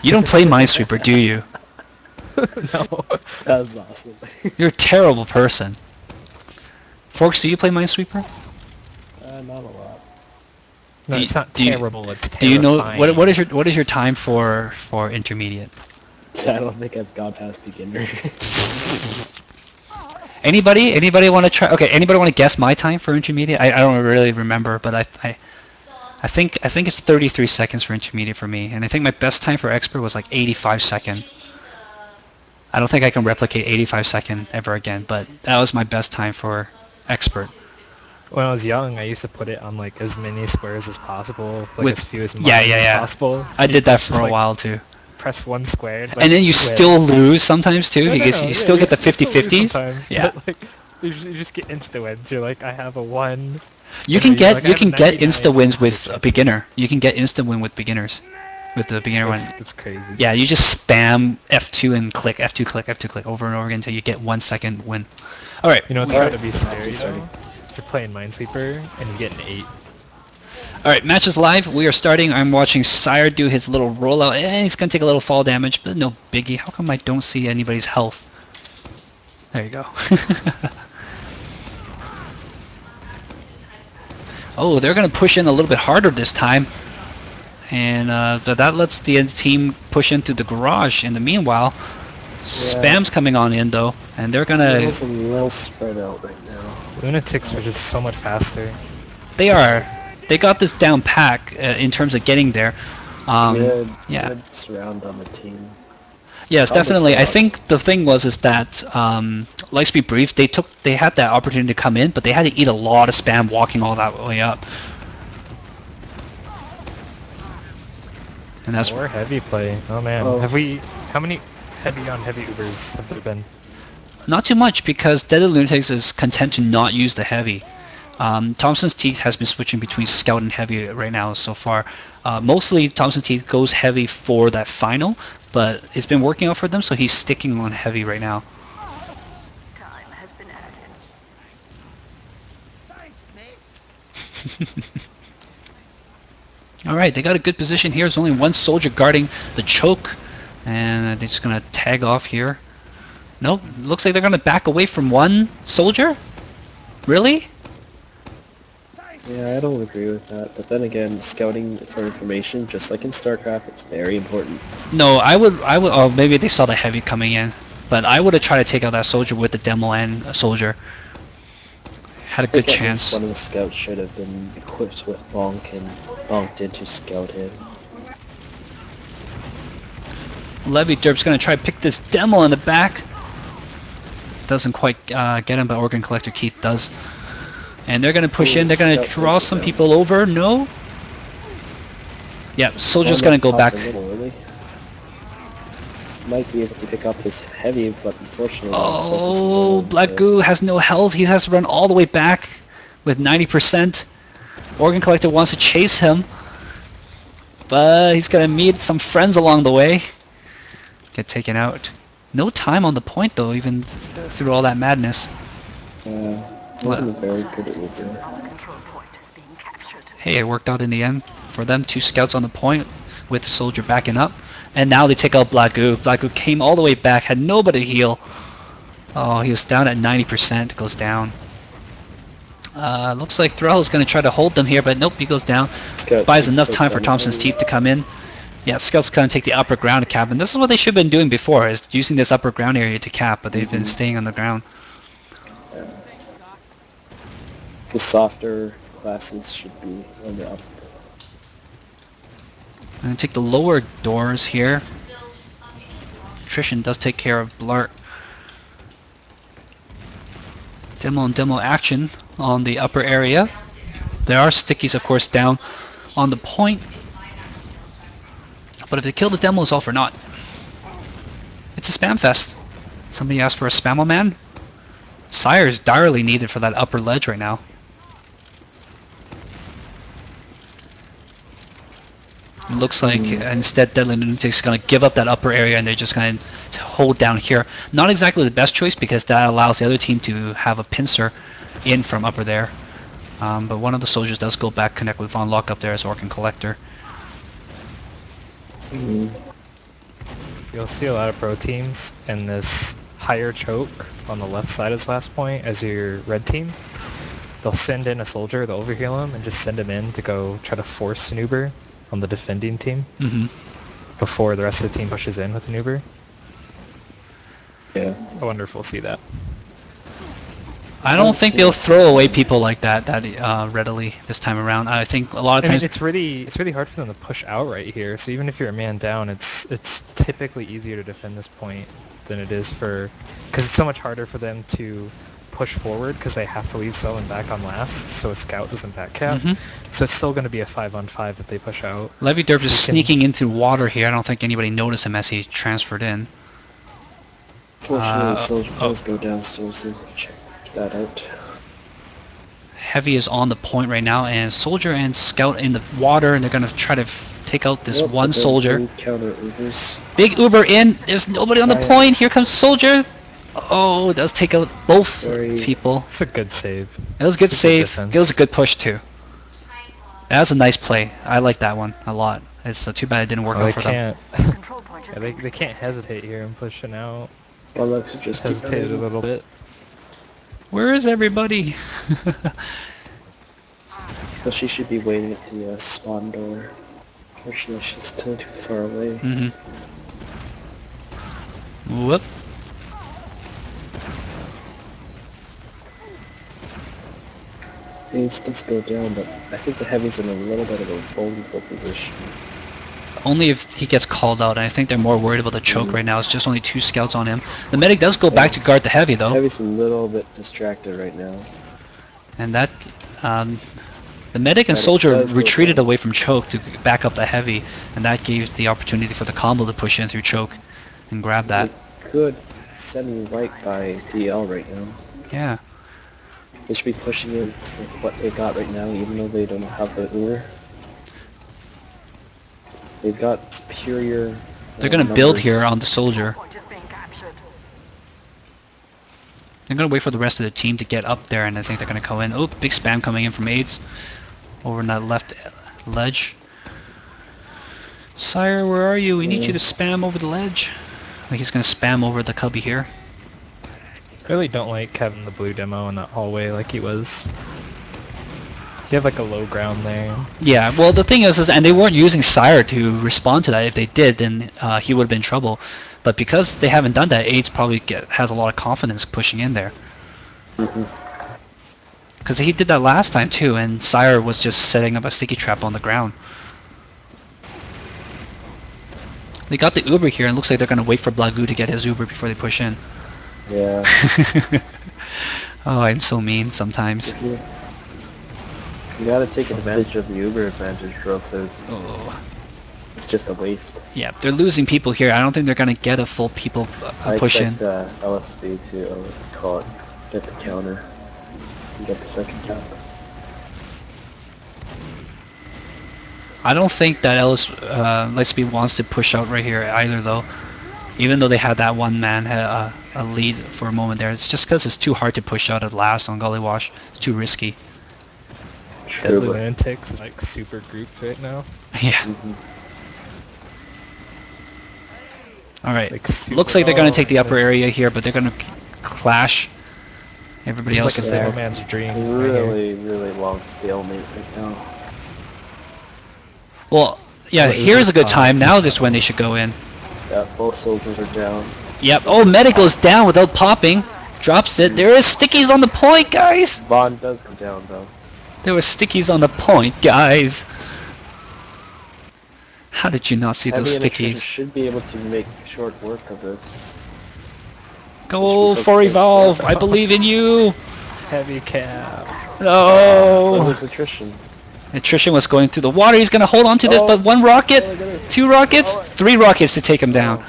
You don't play Minesweeper, do you? No. That was awesome. You're a terrible person. Forks, do you play Minesweeper? Not a lot. No, Do it's you- not do you- terrible, it's Do you know terrifying. what is your time for intermediate? I don't think I've gone past beginner. Anybody want to try? Okay, anybody want to guess my time for intermediate? I don't really remember, but I think it's 33 seconds for intermediate for me, and I think my best time for expert was like 85 second. I don't think I can replicate 85 second ever again, but that was my best time for expert. When I was young, I used to put it on like as many squares as possible, like With- as few as yeah, mines yeah, yeah. as possible. I did that Just, for a like, while too. Press 1 squared. And then you quit. still lose sometimes too. No, You, no, get, no, you yeah, still get the still lose 50-50s. sometimes, Yeah. but, like, you just get insta wins. You're like, I have a 1. You know, can you're get like, I you have can a get 99 insta wins with a chance. beginner. You can get insta win with beginners, with the beginner one. It's crazy. Yeah, you just spam F2 and click F2 click F2 click over and over again until you get 1 second win. All right. You know, it's Alright. got to be scary Starting. though. You're playing Minesweeper and you get an 8. All right, match is live. We are starting. I'm watching Sire do his little rollout. He's gonna take a little fall damage, but no biggie. How come I don't see anybody's health? There you go. Oh, they're gonna push in a little bit harder this time, and that lets the team push into the garage. In the meanwhile, spam's coming on in though, and they're gonna. It's a little spread out right now. Lunatics are just so much faster. They are. They got this down pack in terms of getting there. Good, yeah. good surround on the team. Yes, Almost definitely. I out. think the thing was that Lightspeed Briefs, they had that opportunity to come in, but they had to eat a lot of spam walking all that way up. And that's More heavy play. Oh man. Oh. How many heavy on heavy Ubers have there been? not too much because Deadly Lunatics is content to not use the heavy. Thompson's Teeth has been switching between Scout and Heavy right now so far. Mostly Thompson's Teeth goes Heavy for that final, but it's been working out for them, so he's sticking on Heavy right now. Time has been added. Alright, they got a good position here. There's only one soldier guarding the choke, and they're just going to tag off here. Nope, looks like they're going to back away from one soldier? Really? Yeah, I don't agree with that. But then again, scouting for information, just like in StarCraft, it's very important. No, I would, oh, maybe they saw the Heavy coming in, but I would have tried to take out that soldier with the demo and a soldier. Had a I good think at least chance. one of the scouts should have been equipped with bonk and bonked into scout him. Levy Derp's going to try to pick this demo in the back. Doesn't quite get him, but Organ Collector Keith does. And they're going to push Ooh, in. They're going to scout draw goes some down. people over. No? Yeah, soldier's going to go back. A little early. Might be able to pick up this heavy, but unfortunately... Oh, Black Goo has no health. He has to run all the way back with 90%. Organ Collector wants to chase him, but he's going to meet some friends along the way. Get taken out. No time on the point, though, even through all that madness. Wasn't very good at Uber. Our control point is being captured. Hey, it worked out in the end for them. 2 scouts on the point with the soldier backing up. And now they take out Black Goo. Black Goo came all the way back, had nobody to heal. Oh, he was down at 90%, goes down. Looks like Thrall is going to try to hold them here, but nope, he goes down. Scout Buys takes enough out time for some Thompson's heavy. Teeth to come in. Yeah, scouts kind of take the upper ground to cap, and this is what they should have been doing before, is using this upper ground area to cap, but they've been staying on the ground. The softer classes should be on the up. I'm going to take the lower doors here. Attrition does take care of Blart. Demo and demo action on the upper area. There are stickies, of course, down on the point. But if they kill the demo, it's all for naught. It's a spam fest. Somebody asked for a Spamo-Man. Sire is direly needed for that upper ledge right now. It looks like instead Deadly Lunatics is going to give up that upper area and they're just going to hold down here. Not exactly the best choice because that allows the other team to have a pincer in from upper there. But one of the soldiers does go back, connect with Von Lock up there as Orc Collector. You'll see a lot of pro teams in this higher choke on the left side as last point as your red team. They'll send in a soldier, they'll overheal him, and just send him in to go try to force an Uber on the defending team before the rest of the team pushes in with an Uber. Yeah. I wonder if we'll see that. I don't think they'll throw away people like that readily this time around. I think a lot of times it's really hard for them to push out right here. So even if you're a man down, it's typically easier to defend this point than it is for, because it's so much harder for them to push forward because they have to leave someone back on last, so a scout doesn't back cap. So it's still going to be a 5-on-5 if they push out. Levy Derp is sneaking in through water here. I don't think anybody noticed him as he transferred in. Fortunately, the soldier does go down, so we'll check that out. Heavy is on the point right now, and soldier and scout in the water, and they're going to try to take out this one soldier. Counter Ubers. Big Uber in. There's nobody on the point. Here comes the soldier. Oh, it does take out both people. It's a good save. It was a good save. It was a good push too. That was a nice play. I like that one a lot. It's too bad it didn't work out for them. Control point has been They can't hesitate here in pushing out. Alex just Hesitated a little bit. Where is everybody? But she should be waiting at the spawn door. Fortunately, she's still too far away. Whoop. Things does go down, but I think the heavy's in a little bit of a vulnerable position. Only if he gets called out, and I think they're more worried about the choke right now. It's just only 2 scouts on him. The medic does go back to guard the heavy though. Heavy's a little bit distracted right now. And that, the medic and soldier retreated away from choke to back up the heavy, and that gave the opportunity for the combo to push in through choke and grab that. Good semi-right by DL right now. Yeah. They should be pushing in with what they got right now, even though they don't have the Uber. They've got superior. They're gonna build here on the soldier. point is being captured. They're gonna wait for the rest of the team to get up there, and I think they're gonna go in. Oh, big spam coming in from AIDS over in that left ledge. Sire, where are you? We need you to spam over the ledge. Like he's gonna spam over the cubby here. I really don't like having the blue demo in that hallway like he was. You have like a low ground there. Yeah, well the thing is and they weren't using Sire to respond to that. If they did, then he would have been in trouble. But because they haven't done that, AIDS probably has a lot of confidence pushing in there. Because he did that last time too, and Sire was just setting up a sticky trap on the ground. They got the Uber here, and it looks like they're going to wait for Blagu to get his Uber before they push in. Yeah. Oh, I'm so mean sometimes. You gotta take advantage of the Uber advantage, or else Oh. it's just a waste. Yeah, they're losing people here. I don't think they're going to get a full people push in. I expect LSB to call it, get the counter, and get the second cap. I don't think that Lightspeed wants to push out right here either, though. Even though they had that one man a lead for a moment there, it's just because it's too hard to push out at last on Gully Wash. It's too risky. Deadly Lunatics is like super grouped right now. Yeah. Alright, looks like they're going to take the upper area here, but they're going to clash. Everybody else like is a there. man's dream. Really long stalemate right now. Well, Yeah, Oh, here's a good Uber's time. Now paused. just when they should go in. Yeah, both soldiers are down. Yep. Oh, medic goes down without popping. Drops it. There is stickies on the point, guys. Vaughn does go down though. There were stickies on the point, guys. How did you not see those Heavy and attrition stickies? should be able to make short work of this. Go for evolve. I believe in you. Heavy cap. But No. there's attrition. Attrition was going through the water. He's gonna hold on to this, Oh. but one rocket, Oh my goodness. 2 rockets, 3 rockets to take him down.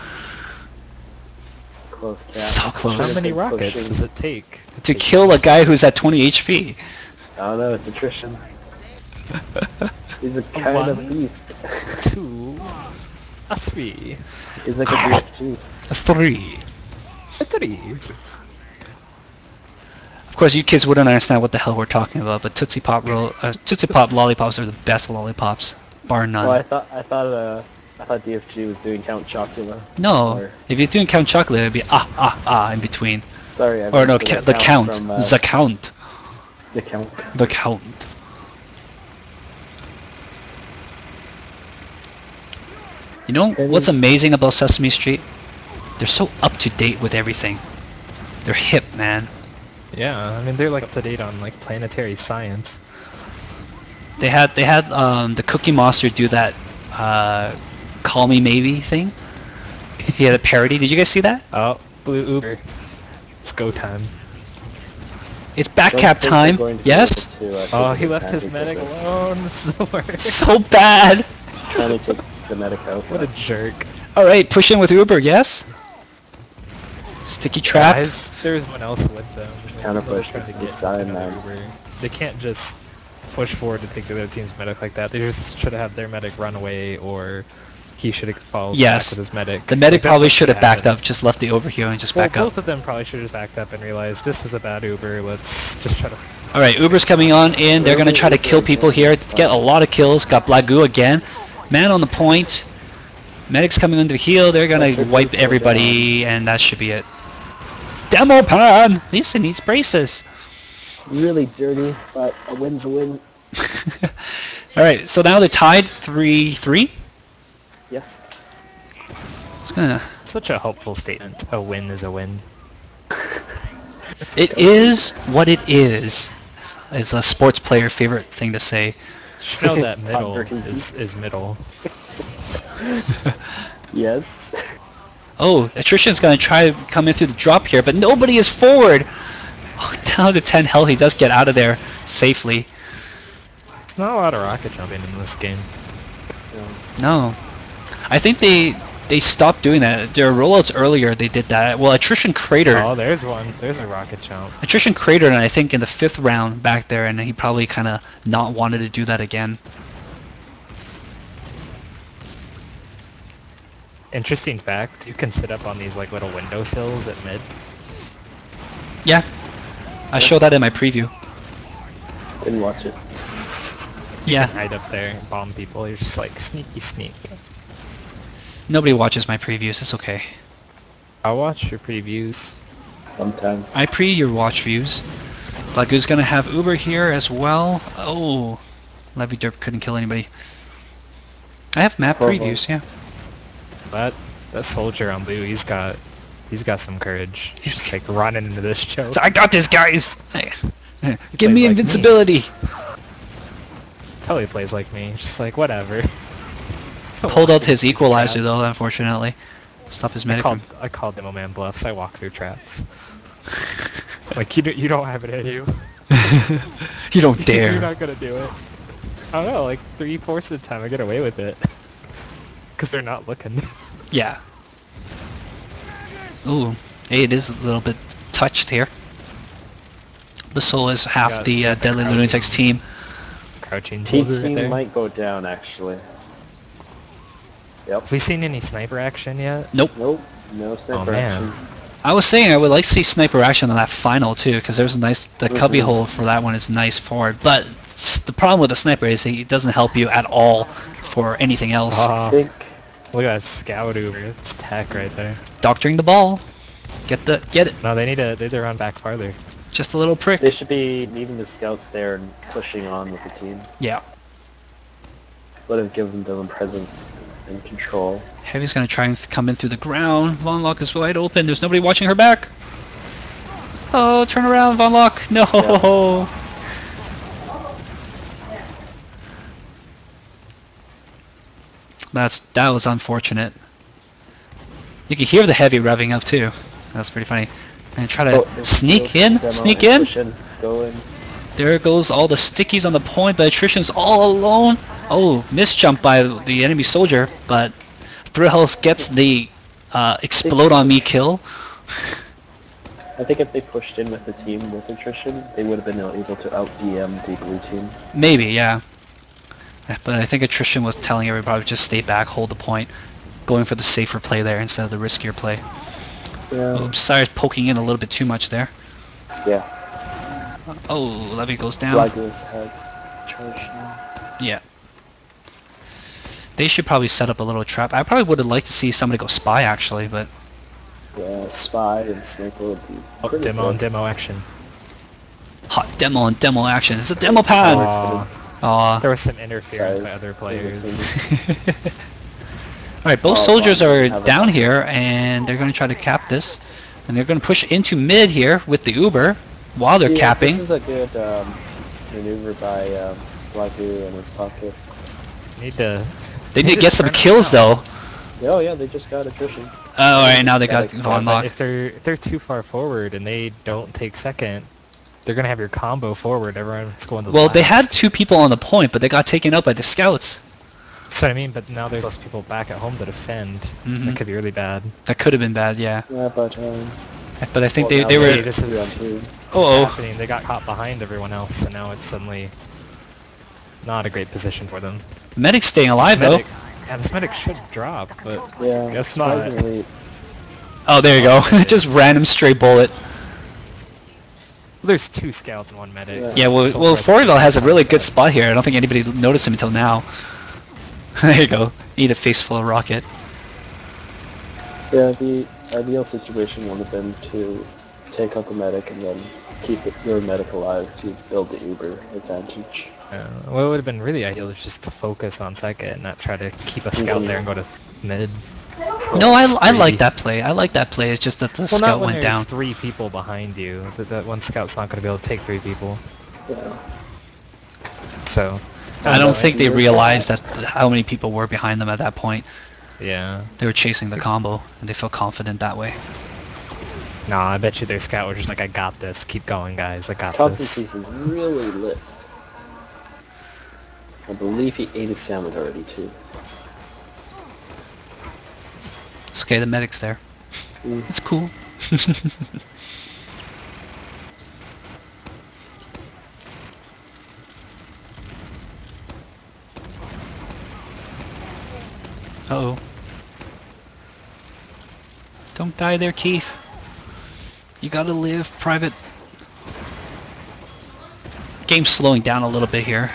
Close cap. So How close. many been rockets pushing. does it take To kill a guy who's at 20 HP. I don't know, it's attrition. He's a kind of One. beast. 2, a 3, He's like a DSG. A 3. a 3. Of course, you kids wouldn't understand what the hell we're talking about, but Tootsie Pop lollipops are the best lollipops, bar none. Oh, I thought DFG was doing Count Chocula. No, Or- if you're doing Count Chocolate, it'd be in between. Sorry, I Or no, meant for the Count. from, The Count. the Count. The Count. You know what's amazing about Sesame Street? They're so up to date with everything. They're hip, man. Yeah, I mean they're like up to date on like planetary science. They had the Cookie Monster do that Call Me Maybe thing. He had a parody. Did you guys see that? Oh, blue Uber. It's go time. It's back Don't cap think they're time. going to be Yes. able to, Oh, take he left his advantage medic of this. alone. This is the worst. So bad. Trying to take the medic out. What a jerk. All right, push in with Uber. Yes. Sticky trap. Guys, there's one else with them. Counter They're push trying to is get the side another now. Uber. They can't just push forward to take the other team's medic like that. They just should have had their medic run away, or he should have followed Yes. back with his medic. The medic Like, that's probably what should have backed happened. up, just left the overheal and just Well, back up. both of them probably should have just backed up and realized this was a bad Uber. Let's just try to. All right, Uber's coming on in. They're gonna try to kill people here. Get a lot of kills. Got Blagoo again. Man on the point. Medic's coming into heal. They're gonna wipe everybody, and that should be it. Demo pan. Lisa needs braces. Really dirty, but a win's a win. All right, so now they're tied 3-3. Yes. It's gonna. Such a hopeful statement. A win is a win. It is what it is. Is a sports player favorite thing to say. You know that middle Convergency. is middle. Yes. Oh, attrition's gonna try to come in through the drop here, but nobody is forward. Oh, down to 10 health. He does get out of there safely. There's not a lot of rocket jumping in this game. No. I think they stopped doing that. Their rollouts earlier, they did that. Well, attrition cratered. Oh, there's one. There's a rocket jump. Attrition cratered, and I think in the 5th round back there, and he probably kind of not wanted to do that again. Interesting fact, you can sit up on these like little windowsills at mid. Yeah. I showed that in my preview. Didn't watch it. Yeah. Hide up there and bomb people. You're just like sneaky sneak. Nobody watches my previews. It's okay. I'll watch your previews. Sometimes. I pre your watch views. Blagoo's gonna have Uber here as well. Oh. Levy Derp couldn't kill anybody. I have map Provo. previews, yeah. But that soldier on blue, he's got some courage. He's just like running into this choke. So I got this, guys! Hey, give plays me like invincibility! Totally plays like me. Just like whatever. Pulled out his equalizer though, unfortunately. Stop his medic. I called demo man bluffs. I walk through traps. Like you don't have it in you. You don't You're dare. not gonna do it. I don't know. Like 3/4 of the time, I get away with it. Cause they're not looking. Yeah. Ooh, hey, it is a little bit touched here. The soul is half Got the Deadly Lunatics team. Crouching T soldier right team there. might go down actually. Yep. Have we seen any sniper action yet? Nope. Nope. No sniper man. action. I was saying I would like to see sniper action on that final too, because there's a nice, the cubby hole for that one is nice forward. But the problem with the sniper is he doesn't help you at all for anything else. I think Look at that scout Uber. It's tech right there. Doctoring the ball. Get it. No, they need to run back farther. Just a little prick. they should be leaving the scouts there and pushing on with the team. Yeah. would have given them a presence and control. Heavy's gonna try and come in through the ground. Von Lock is wide open. There's nobody watching her back. Oh, turn around, Von Lock. No. Yeah. That was unfortunate. You can hear the Heavy revving up too. That's pretty funny. And try to sneak in. Sneak in. Go in. There goes all the stickies on the point, but Attrition's all alone. Oh, misjump by the enemy soldier, but Thrillhouse gets the explode on me kill. I think if they pushed in with the team with attrition, they would have been able to out-DM the blue team. Maybe, yeah. But I think Attrition was telling everybody just stay back, hold the point, going for the safer play there instead of the riskier play. Yeah. Oops, Sire's poking in a little bit too much there. Yeah. Oh, Levy goes down. Blackness has charged now. Yeah. They should probably set up a little trap. I probably would have liked to see somebody go spy actually, but... Yeah, spy and sniper would be pretty demo good. on demo action. Hot demo on demo action. It's a demo pad! Aw. There was some interference by other players. Alright, both soldiers are down here, and they're going to try to cap this. And they're going to push into mid here with the Uber while they're capping. This is a good maneuver by Blackgoo in his pocket. Need to... They need to get some kills though. Oh yeah, they just got attrition. Oh, alright, now they got Von Lock. If they're too far forward and they don't take second, they're gonna have your combo forward. Everyone's going to the Well, they had last. 2 people on the point, but they got taken out by the scouts. So I mean, but now there's less people back at home to defend. That could be really bad. That could have been bad, yeah. Yeah, but But I think well, they now were... it's this is 3-on-2. Uh-oh. happening. They got caught behind everyone else, so now it's suddenly not a great position for them. Medic's staying alive This medic- though. Yeah, this medic should drop, but Yeah, guess not. surprisingly, Oh, there you go. Just random stray bullet. There's 2 scouts and 1 medic. Yeah, well, Forville has a really good spot here. I don't think anybody noticed him until now. There you go. Eat a face full of rocket. Yeah, the ideal situation would have been to take out the medic and then keep your medic alive to build the Uber advantage. What would have been really ideal is just to focus on second and not try to keep a scout there and go to mid. No, I like that play. I like that play. It's just that the Well, not scout when went there's down. 3 people behind you. That one scout's not going to be able to take 3 people. Yeah. So, I don't think they realized that how many people were behind them at that point. yeah. They were chasing the combo, and they felt confident that way. Nah, I bet you their scout was just like, I got this. Keep going, guys. I got Thompson's this. piece is really lit. I believe he ate his sandwich already too. It's okay, the medic's there. It's cool. Uh-oh. Don't die there, Keith. You gotta live, Private. Game's slowing down a little bit here.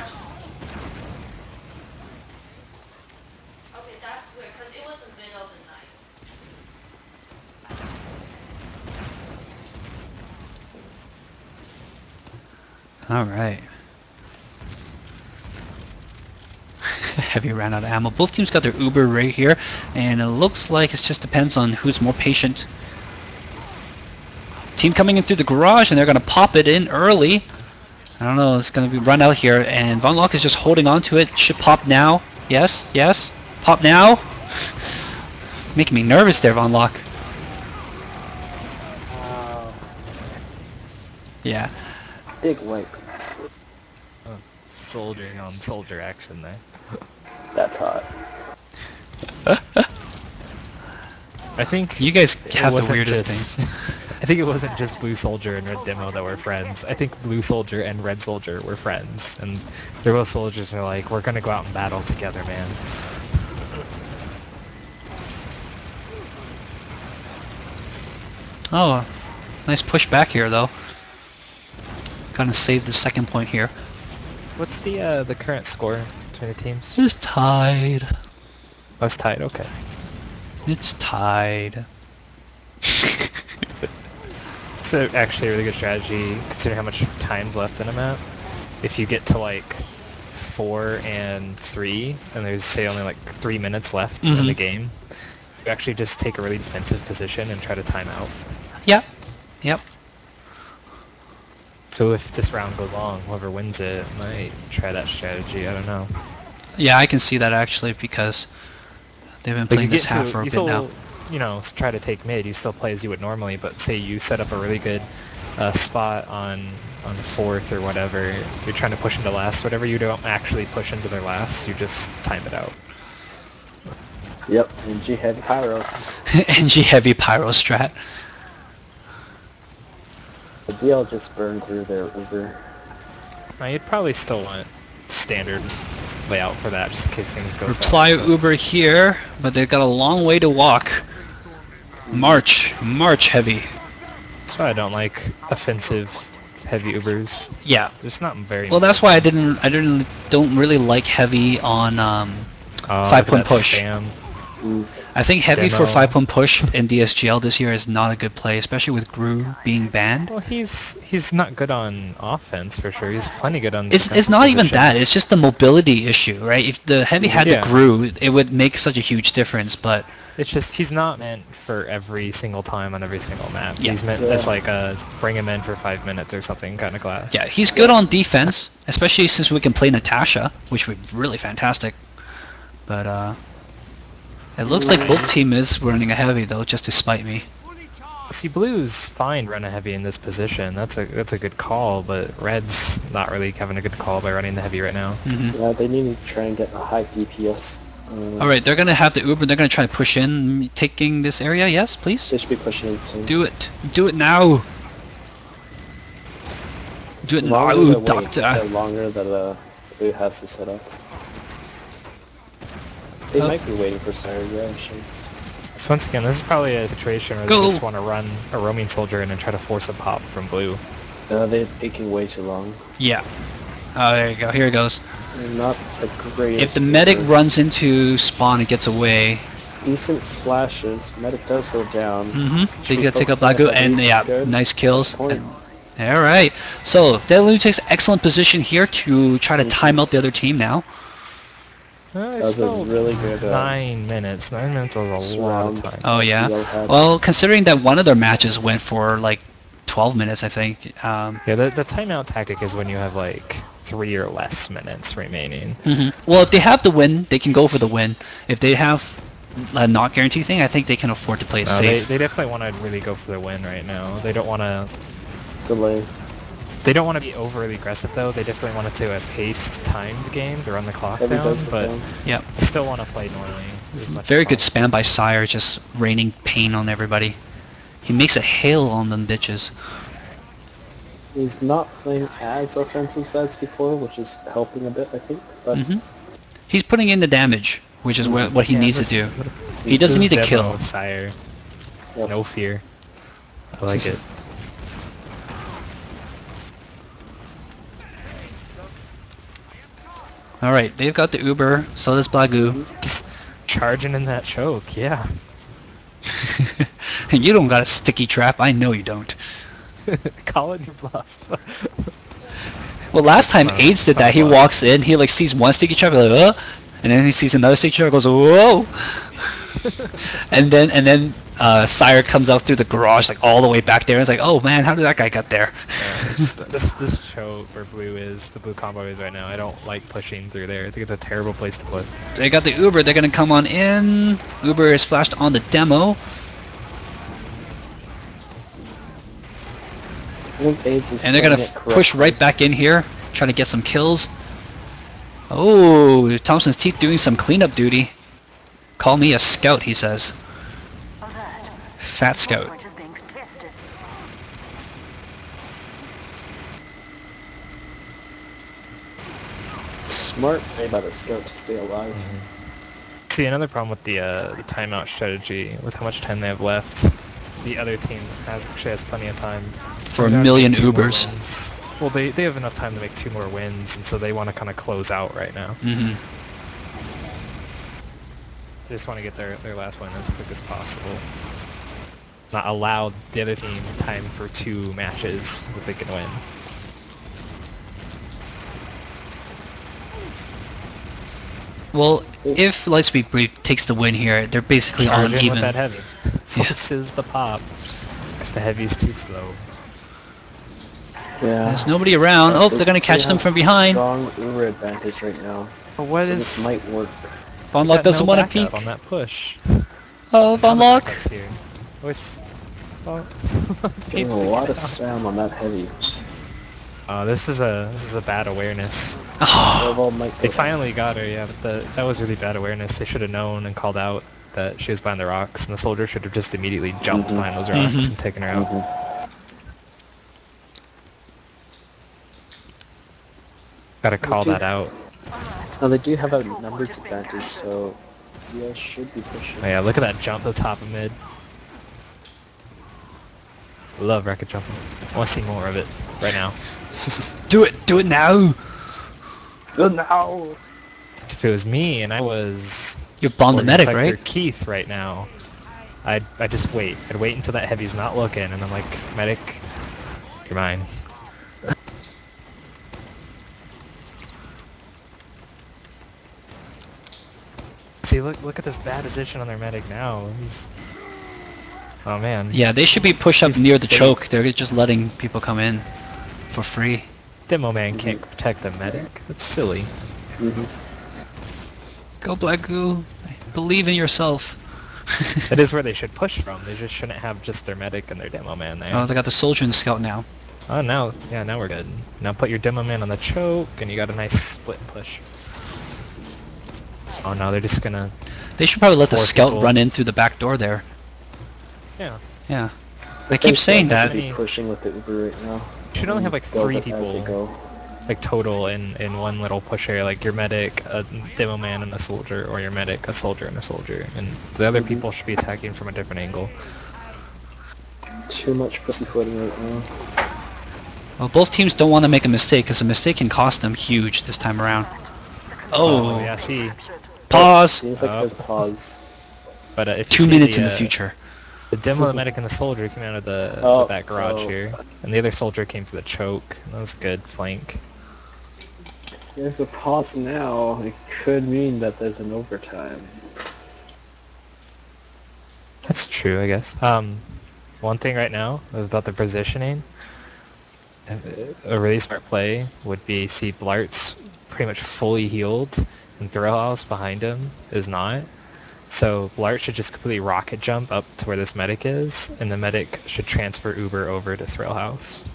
Okay, that's weird, because it was the middle of the night. Alright. Heavy ran out of ammo. Both teams got their Uber right here, and it looks like it just depends on who's more patient. Team coming in through the garage, and they're going to pop it in early. I don't know, it's going to be run out here, and Von Lock is just holding on to it. Should pop now. Yes, yes. Pop now. Making me nervous there, Von Lock. Yeah. Big wipe. Soldiering on soldier action there. That's hot. I think You guys it have the wasn't weirdest just- things. I think it wasn't just Blue Soldier and Red Demo that were friends. I think Blue Soldier and Red Soldier were friends, and they're both soldiers and are like, we're gonna go out and battle together, man. Oh, nice push back here, though. Gonna save the second point here. What's the current score between the teams? It's tied. Oh, it's tied. Okay. It's tied. It's actually a really good strategy, considering how much time's left in a map. If you get to like 4 and 3, and there's say only like 3 minutes left in the game, you actually just take a really defensive position and try to time out. Yep. Yep. So if this round goes long, whoever wins it might try that strategy. I don't know. Yeah, I can see that actually because they've been playing this half for a bit now. You know, try to take mid. You still play as you would normally, but say you set up a really good spot on 4th or whatever. You're trying to push into last. Whatever you don't actually push into their last, you just time it out. Yep, NG heavy pyro. NG heavy pyro strat. The DL just burned through their Uber. You'd probably still want standard layout for that, just in case things go Reply south. Uber here, but they've got a long way to walk. March heavy. That's why I don't like offensive heavy Ubers. Yeah. There's not very. Well, that's why I don't really like heavy on 5-point push. Spam. I think heavy for Demo. 5-point push in DSGL this year is not a good play, especially with Gru being banned. Well, he's not good on offense for sure. He's plenty good on. It's not even that. It's just the mobility issue, right? If the heavy had the Gru, it would make such a huge difference. But it's just he's not meant for every single time on every single map. Yeah. He's meant as like a bring him in for 5 minutes or something kind of class. yeah, he's good on defense, especially since we can play Natasha, which would be really fantastic. But it looks like both team is running a heavy though, just to spite me. See, Blue's fine run a heavy in this position. That's a good call, but Red's not really having a good call by running the heavy right now. Yeah, they need to try and get a high DPS. Alright, they're gonna have the Uber, they're gonna try to push in, taking this area, yes, please? They should be pushing in soon. Do it. Do it now! Do it now, doctor! The longer that Blue has to set up. They might be waiting for Sire reactions. So once again, this is probably a situation where Go. they just want to run a roaming soldier in and try to force a pop from Blue. They're taking way too long. Yeah. Oh, there you go, here it goes. They're not the greatest. If the medic Uber. runs into spawn and gets away, Decent flashes, medic does go down. they gotta take up focusing Lagu, on and the yeah, good. nice kills. Point. Alright, so Deadly Lunatics excellent position here to try to time out the other team now. That was a really good 9 minutes. 9 minutes is a lot of time. Oh yeah. DL had. Well, considering that one of their matches went for like 12 minutes, I think. Yeah, the timeout tactic is when you have like 3 or less minutes remaining. Well, if they have the win, they can go for the win. If they have a not guaranteed thing, I think they can afford to play it safe. They definitely want to really go for the win right now. They don't want to. Delay. They don't want to be overly aggressive though. They definitely want it to a paced, timed game to run the clock Heavy down, does go but down. Yep. still want to play normally as much Very as good possible. spam by Sire, just raining pain on everybody. He makes a hail on them bitches. He's not playing as offensive as before, which is helping a bit, I think. But He's putting in the damage, which is what he Yeah, needs to this- do. He doesn't need to This kill. demo, Sire. Yep. No fear. I like it. Alright, they've got the Uber, so does Blagu. Just charging in that choke, yeah. You don't got a sticky trap, I know you don't. Call it your bluff. Well, last time Wow, AIDS did son that. of He a- walks in, he like sees one sticky trap, like, and then he sees another sticky trap, goes, whoa! and then Sire comes out through the garage, like all the way back there, and it's like, oh man, how did that guy get there? This choke where Blue is, the Blue combo is right now, I don't like pushing through there. I think it's a terrible place to put. They got the Uber, they're gonna come on in. Uber is flashed on the demo. I think AIDS is And they're gonna playing it push correctly. right back in here, trying to get some kills. Oh, Thompson's Teeth doing some cleanup duty. Call me a scout, he says. Alert. Fat scout. Point is being contested. Smart play by the scout to stay alive. See, another problem with the timeout strategy, with how much time they have left, the other team actually has plenty of time. For a They're million making 2 more Ubers. wins. Well, they have enough time to make 2 more wins, and so they want to kind of close out right now. They just want to get their last win as quick as possible. Not allow the other team time for 2 matches that they can win. Well, if Lightspeed Brief takes the win here, they're basically on Charge in even. with that heavy. Yeah. Forces the pop. Because the heavy's too slow. Yeah. There's nobody around. Oh, they're gonna catch them have from behind. Strong Uber advantage right now. But what So is... this might work. Von We Lock got doesn't no want to backup peek. on that push. Oh, Von Now the Lock. backup's here. Voice... Oh. Getting a lot of spam on that heavy. This is a bad awareness. Oh, Orval might go They finally got her, yeah, but that was really bad awareness. They should have known and called out that she was behind the rocks, and the soldier should have just immediately jumped behind those rocks and taken her out. Gotta call that out. Now they do have a numbers advantage, so DS should be pushing. Oh yeah, look at that jump at the top of mid. Love rocket jumping. I want to see more of it right now. do it now. No! If it was me and I was... You're Bond the Or medic, Inspector right? Keith right now, I'd just wait. I'd wait until that heavy's not looking, and I'm like, medic, you're mine. See, look at this bad position on their medic now. He's... Oh man. Yeah, they should be pushed up near the choke. They're just letting people come in for free. Demo man can't protect the medic. That's silly. Go Black Goo. Believe in yourself. That is where they should push from. They just shouldn't have just their medic and their demo man there. Oh, they got the soldier and the scout now. Oh, now we're good. Now put your demo man on the choke, and you got a nice split push. Oh no, they're just gonna... They should probably let the Four scout people. run in through the back door there. Yeah. Yeah. I keep saying They that. should be pushing with the Uber right now. You should only have like Build 3 up as they people, go. like total in one little push area, like your medic, a demo man, and a soldier, or your medic, a soldier, and a soldier. And the other people should be attacking from a different angle. Too much pussyfooting right now. Well, both teams don't want to make a mistake, because a mistake can cost them huge this time around. Oh, yeah, see. pause! Seems like there's pause. But if you 2 see minutes in the future. The demo, the medic, and the soldier came out of the back garage here. And the other soldier came through the choke. That was good flank. There's a pause now. It could mean that there's an overtime. That's true, I guess. One thing right now about the positioning, a really smart play would be see Blart's pretty much fully healed, and Thrillhouse behind him is not. So Blart should just completely rocket jump up to where this medic is, and the medic should transfer Uber over to Thrillhouse.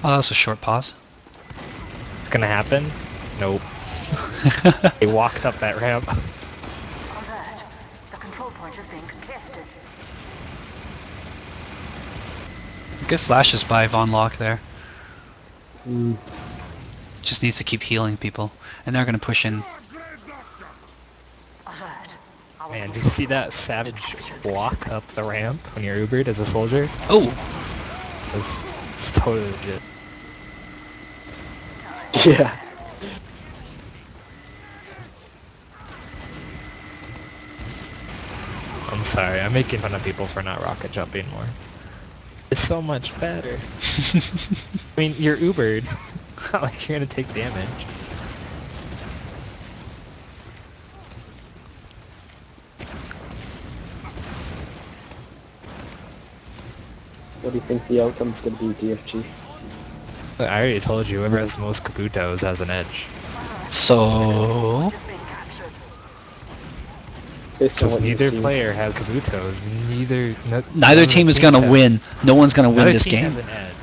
Oh, that's a short pause. It's gonna happen? Nope. They walked up that ramp. Alert. The control point is being contested. Good flashes by Von Lock there. Just needs to keep healing people. And they're going to push in. Alert. Man, do you see that savage walk up the ramp when you're Ubered as a soldier? Oh! It's totally legit. Yeah. I'm sorry, I'm making fun of people for not rocket jumping more. It's so much better. I mean, you're Ubered. It's not like you're gonna take damage. What do you think the outcome's gonna be, DFG? I already told you, whoever has the most Kabutos has an edge. So... Being captured. Based So on if what you've neither seen. player has Kabutos, Neither none of team the is going teams to have- win. No one's going to win Neither this team game. has an edge.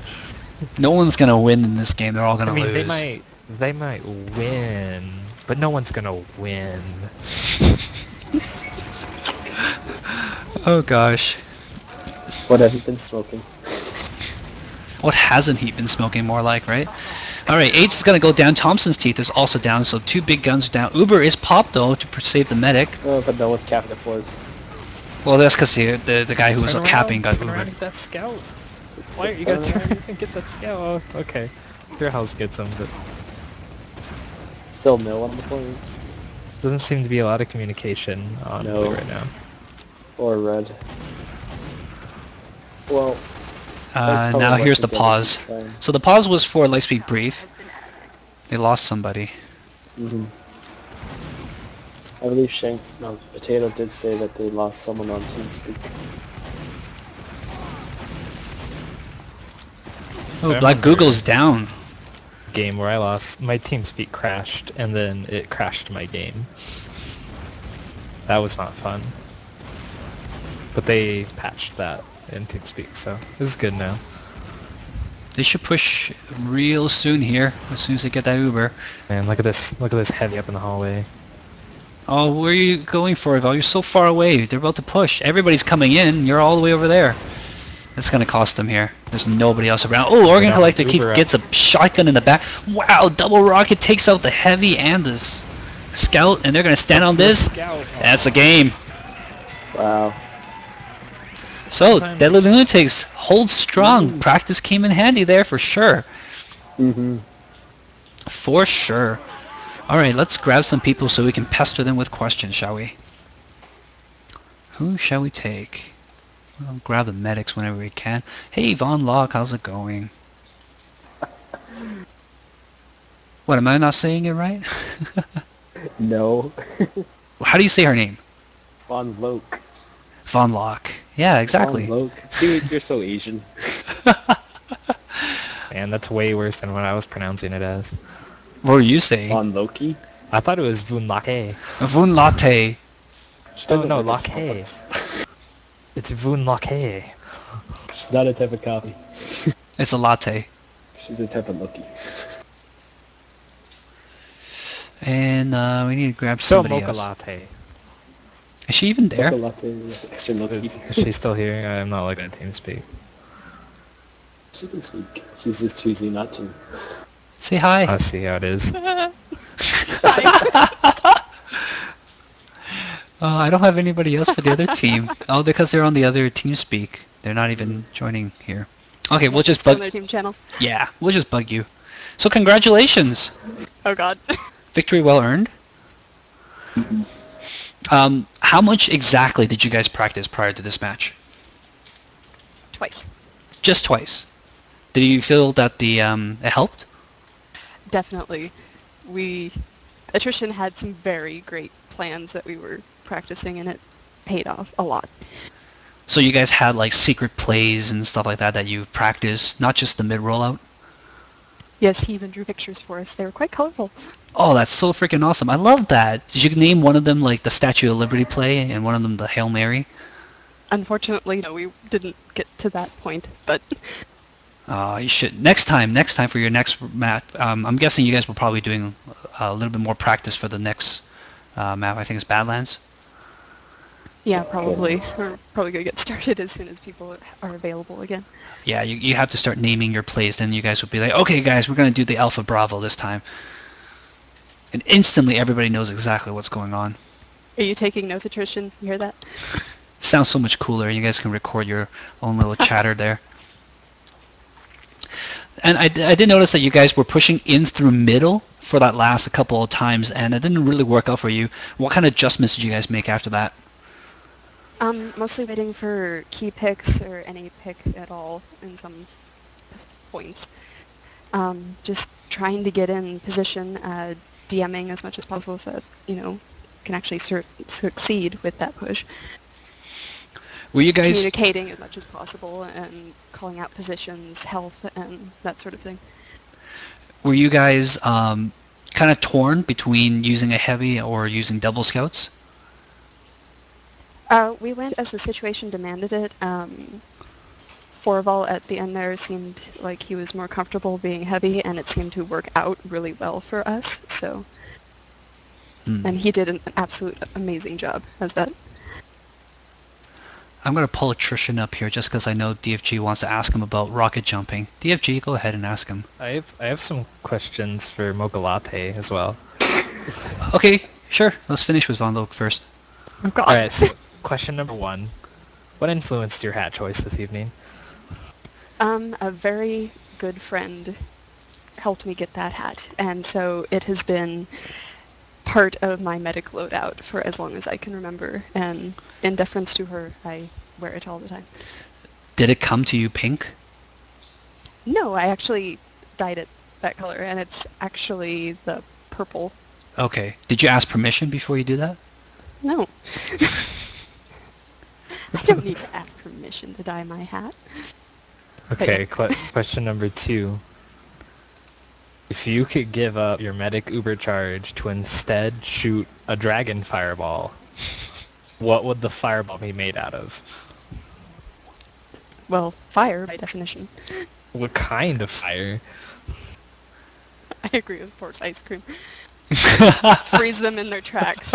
No one's going to win in this game. They're all going I to mean, lose. they might win, but no one's gonna win. Oh gosh. What have you been smoking? What hasn't he been smoking more like, right? Alright, Aids is going to go down. Thompson's Teeth is also down, so 2 big guns are down. Uber is popped, though, to save the medic. Oh, but no one's capping the floors. Well, that's because the guy who was Turn capping around, got turn around Ubered. and get that scout. Why you gotta turn around and get that scout? Oh, okay. Your house gets him, but Still no on the floor. doesn't seem to be a lot of communication on No. blue right now. Or red. Well, that's probably Now what here's the the pause. Goliath is trying. So the pause was for Lightspeed Brief. They lost somebody. I believe Potato did say that they lost someone on TeamSpeak. Oh, Black Google's down. Game where I lost, my TeamSpeak crashed, and then it crashed my game. That was not fun. But they patched that in TeamSpeak, so this is good now. They should push real soon here, as soon as they get that Uber. Man, look at this heavy up in the hallway. Oh, where are you going for, Val? You're so far away. They're about to push. Everybody's coming in. You're all the way over there. It's going to cost them here. There's nobody else around. Oh, Organ Collector gets a shotgun in the back. Wow, double rocket takes out the heavy and the scout, and they're going to stand on this. That's the game. Wow. So, Deadly Lunatics holds strong. Practice came in handy there for sure. For sure. Alright, let's grab some people so we can pester them with questions, shall we? Who shall we take? We'll grab the medics whenever we can. Hey, Von Locke, how's it going? What, am I not saying it right? No. How do you say her name? Von Loke. Von Locke. Yeah, exactly. Von Loke. Dude, you're so Asian. Man, that's way worse than what I was pronouncing it as. What were you saying? Von Loki? I thought it was Vun Latte. Vun Latte. Oh no, Latte. It's Vun Latte. She's not a type of coffee. It's a latte. She's a type of Loki. And we need to grab So somebody mocha else. latte. Is she even there? Mocha latte with extra milky. Is she still here? I'm not looking at TeamSpeak. She can speak. She's just choosing not to. Say hi. I see how it is. I don't have anybody else for the other team. Oh, because they're on the other TeamSpeak. They're not even joining here. Okay, we'll just on bug... their team channel. Yeah, we'll just bug you. So congratulations! Oh god. Victory well earned. How much exactly did you guys practice prior to this match? Twice. Just twice. Did you feel that the it helped? Definitely. Attrition had some very great plans that we were practicing, and it paid off a lot. So you guys had like secret plays and stuff like that you practiced, not just the mid rollout? Yes, he even drew pictures for us. They were quite colorful. Oh, that's so freaking awesome. I love that. Did you name one of them like the Statue of Liberty play and one of them the Hail Mary? Unfortunately, no, we didn't get to that point, but... You should. Next time for your next map, I'm guessing you guys were probably doing a little bit more practice for the next map. I think it's Badlands. Yeah, probably. We're probably going to get started as soon as people are available again. Yeah, you have to start naming your plays. Then you guys will be like, okay, guys, we're going to do the Alpha Bravo this time. And instantly everybody knows exactly what's going on. Are you taking notes, Attrition? You hear that? Sounds so much cooler. You guys can record your own little chatter there. And I did notice that you guys were pushing in through middle for that last couple of times, and it didn't really work out for you. What kind of adjustments did you guys make after that? Mostly waiting for key picks or any pick at all in some points. Just trying to get in position, DMing as much as possible so that, can actually succeed with that push. Were you guys communicating as much as possible and calling out positions, health, and that sort of thing? Were you guys kind of torn between using a heavy or using double scouts? We went as the situation demanded it. Forval at the end there seemed like he was more comfortable being heavy, and it seemed to work out really well for us. So, and he did an absolute amazing job as that. I'm going to pull Attrition up here just because I know DFG wants to ask him about rocket jumping. DFG, go ahead and ask him. I have some questions for Mocha Latte as well. Okay, sure. Let's finish with Von Loke first. Oh god. Alright, so question number 1. What influenced your hat choice this evening? A very good friend helped me get that hat, and so it has been part of my medic loadout for as long as I can remember, and in deference to her, I wear it all the time. Did it come to you pink? No, I actually dyed it that color, and it's actually the purple. Okay. Did you ask permission before you do that? No. I don't need to ask permission to dye my hat. Okay, question number 2. If you could give up your medic uber charge to instead shoot a dragon fireball, what would the fireball be made out of? Well, fire by definition. What kind of fire? I agree with Port's ice cream. Freeze them in their tracks.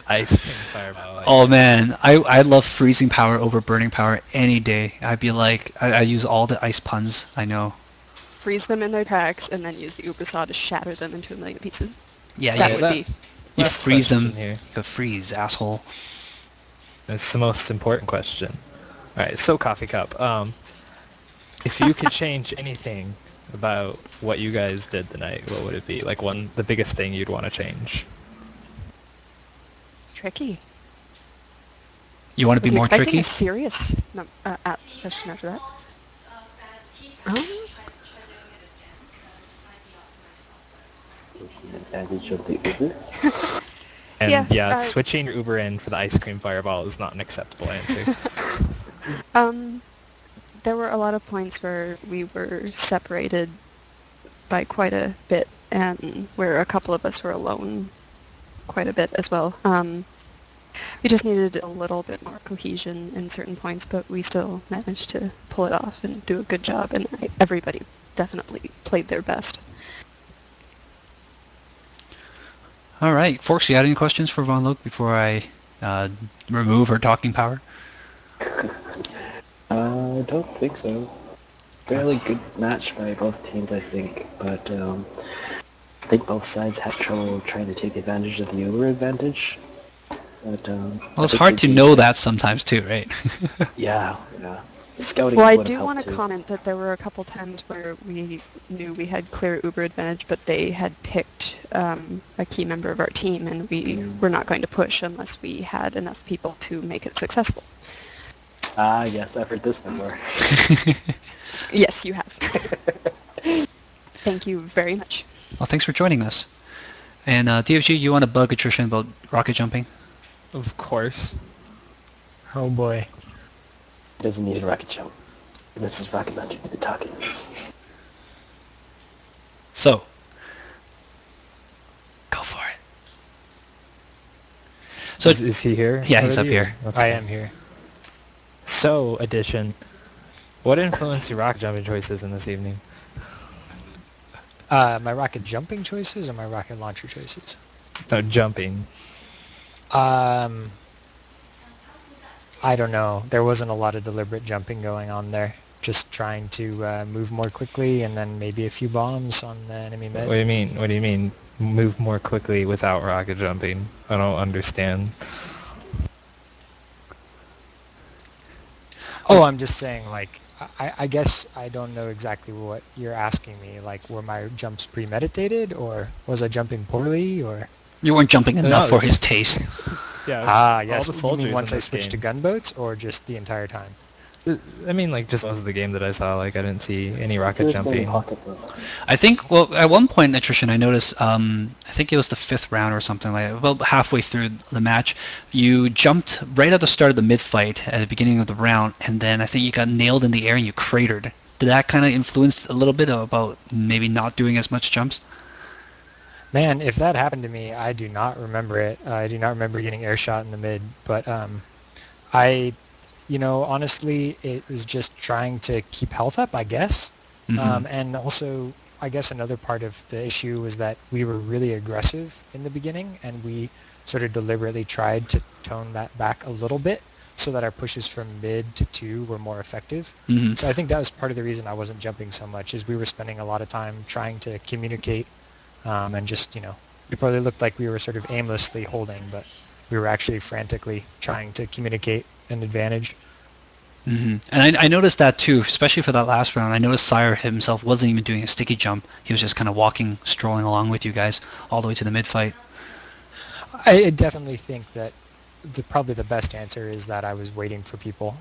Ice cream fireball. Oh man, I love freezing power over burning power any day. I'd be like, I use all the ice puns I know. Freeze them in their tracks, and then use the uber saw to shatter them into a million pieces. Yeah, That you, would be. you Last freeze them. question here. You freeze, asshole. That's the most important question. Alright, so Coffee Cup, if you could change anything about what you guys did tonight, what would it be? Like the biggest thing you'd want to change? Tricky. You want to be more expecting tricky? a serious question after that. Advantage of the Uber. And Yeah, switching your Uber in for the ice cream fireball is not an acceptable answer. There were a lot of points where we were separated by quite a bit, and where a couple of us were alone quite a bit as well. We just needed a little bit more cohesion in certain points, but we still managed to pull it off and do a good job, and everybody definitely played their best. All right, Forks, you had any questions for Von Luke before I remove her talking power? I don't think so. Fairly good match by both teams, I think, but I think both sides had trouble trying to take advantage of the Uber advantage. But, well, it's hard to know that sometimes too, right? Yeah. Scouting Well, I would have do helped want to too. comment that there were a couple times where we knew we had clear Uber advantage, but they had picked a key member of our team, and we were not going to push unless we had enough people to make it successful. Ah, yes, I've heard this before. Yes, you have. Thank you very much. Well, thanks for joining us. And DFG, you want to bug attrition about rocket jumping? Of course. Oh boy. Doesn't need a rocket jump. This is rocket launcher to the talking. So, go for it. So Is he here? Yeah, he's already, up here. or- I am here. So, Edition, what influenced your rocket jumping choices in this evening? My rocket jumping choices or my rocket launcher choices? No, jumping. I don't know. There wasn't a lot of deliberate jumping going on there. Just trying to move more quickly, and then maybe a few bombs on the enemy mid. What do you mean? What do you mean? Move more quickly without rocket jumping? I don't understand. Oh, I'm just saying, like, I guess I don't know exactly what you're asking me. Like, were my jumps premeditated, or was I jumping poorly, or... you weren't jumping enough for it's- his taste. Yeah. Yes. All the You soldiers mean once in I this switched to game. gunboats, or just the entire time? I mean, like, just most of the game that I saw, like, I didn't see any rocket Here's jumping. my pocket book. I think, well, at one point in attrition, I noticed, I think it was the 5th round or something like that, about halfway through the match, you jumped right at the start of the mid-fight at the beginning of the round, and then I think you got nailed in the air and you cratered. Did that kind of influence a little bit about maybe not doing as much jumps? Man, if that happened to me, I do not remember it. I do not remember getting air shot in the mid, but honestly, it was just trying to keep health up, I guess. Mhm. And also, I guess another part of the issue was that we were really aggressive in the beginning, and we sort of deliberately tried to tone that back a little bit so that our pushes from mid to 2 were more effective. Mhm. So I think that was part of the reason I wasn't jumping so much, is we were spending a lot of time trying to communicate, and just, it probably looked like we were sort of aimlessly holding, but we were actually frantically trying to communicate an advantage. Mm-hmm. And I noticed that too, especially for that last round. I noticed Sire himself wasn't even doing a sticky jump. He was just kind of walking, strolling along with you guys all the way to the mid-fight. I definitely think that probably the best answer is that I was waiting for people.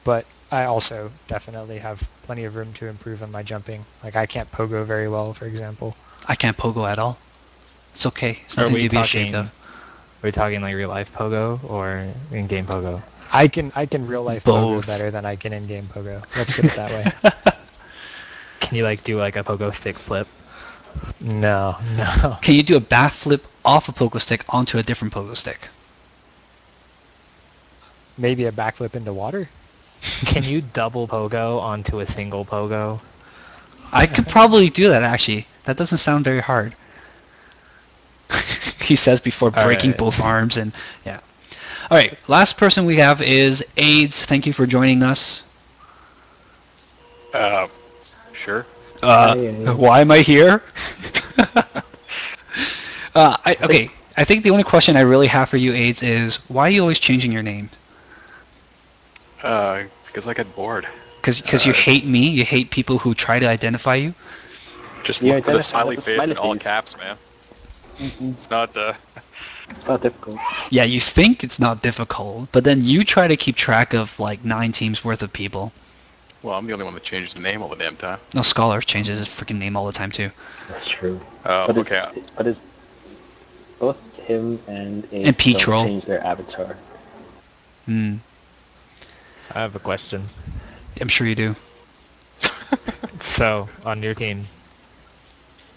But I also definitely have plenty of room to improve on my jumping. Like I can't pogo very well, for example. I can't pogo at all. It's okay. It's Are nothing we to be ashamed talking? of. Are we talking like real life pogo or in-game pogo? I can real life Both. pogo better than I can in game pogo. Let's put it that way. Can you like do like a pogo stick flip? No, no. Can you do a backflip off a pogo stick onto a different pogo stick? Maybe a backflip into water? Can you double pogo onto a single pogo? I could probably do that actually. That doesn't sound very hard. He says before breaking Alright. both arms and yeah. All right, last person we have is AIDS. Thank you for joining us. Sure. Why am I here? Okay, I think the only question I really have for you, AIDS, is why are you always changing your name? Because I get bored. Because you hate me? You hate people who try to identify you? Just You look for the identify smiley with the face smiley in all face. caps, man. It's not, It's not difficult. Yeah, you think it's not difficult, but then you try to keep track of like 9 teams worth of people. well, I'm the only one that changes the name all the damn time. No, Scholar changes his freaking name all the time too. That's true. Oh, But okay. it's both him and And Pete Troll. change their avatar. Hmm. I have a question. I'm sure you do. So, on your team,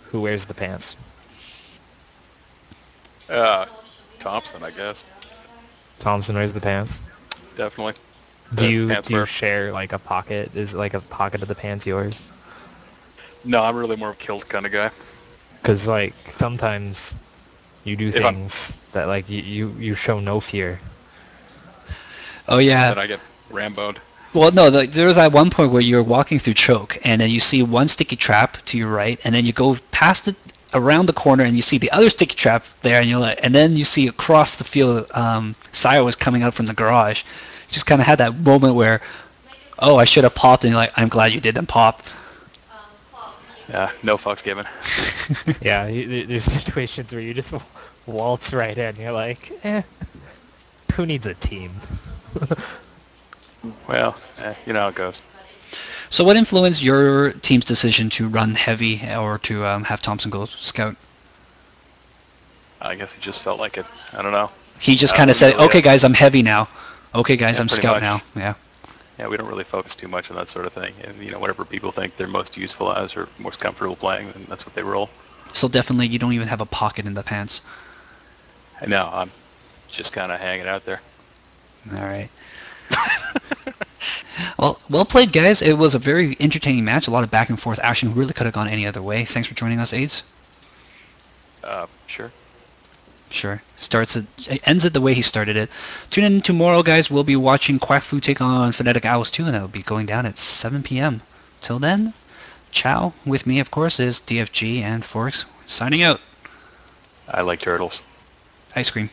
who wears the pants? Thompson, I guess. Thompson wears the pants. Definitely. Do The you pants do you wear- share like a pocket? Is like a pocket of the pants yours? No, I'm really more of a kilt kind of guy. Because like sometimes you do If I'm- things that like you show no fear. Oh yeah. Then I get ramboed. Well, no, there was at one point where you're walking through choke, and then you see one sticky trap to your right, and then you go past it around the corner, and you see the other sticky trap there, and you're like, and then you see across the field, Sire was coming out from the garage. You just kind of had that moment where, oh, I should have popped, and you're like, I'm glad you didn't pop. Yeah, no fucks given. Yeah, there's situations where you just waltz right in. You're like, who needs a team? Well, you know how it goes. So what influenced your team's decision to run heavy or to have Thompson go scout? I guess he just felt like it. I don't know. He just Uh, kind of we said, really okay, have- guys, I'm heavy now. Okay, guys, Yeah, I'm pretty scout much. now. Yeah. Yeah, we don't really focus too much on that sort of thing. And, you know, whatever people think they're most useful as or most comfortable playing, then that's what they roll. So definitely you don't even have a pocket in the pants. And now I'm just kind of hanging out there. All right. Well played, guys. It was a very entertaining match. A lot of back and forth action. Really could have gone any other way. Thanks for joining us, AIDS. Sure. Sure. Ends it the way he started it. Tune in tomorrow, guys. We'll be watching Quack Fu take on Phonetic Owls 2, and that'll be going down at 7 p.m. Till then, ciao. With me, of course, is DFG and Forks. Signing out. I like turtles. Ice cream.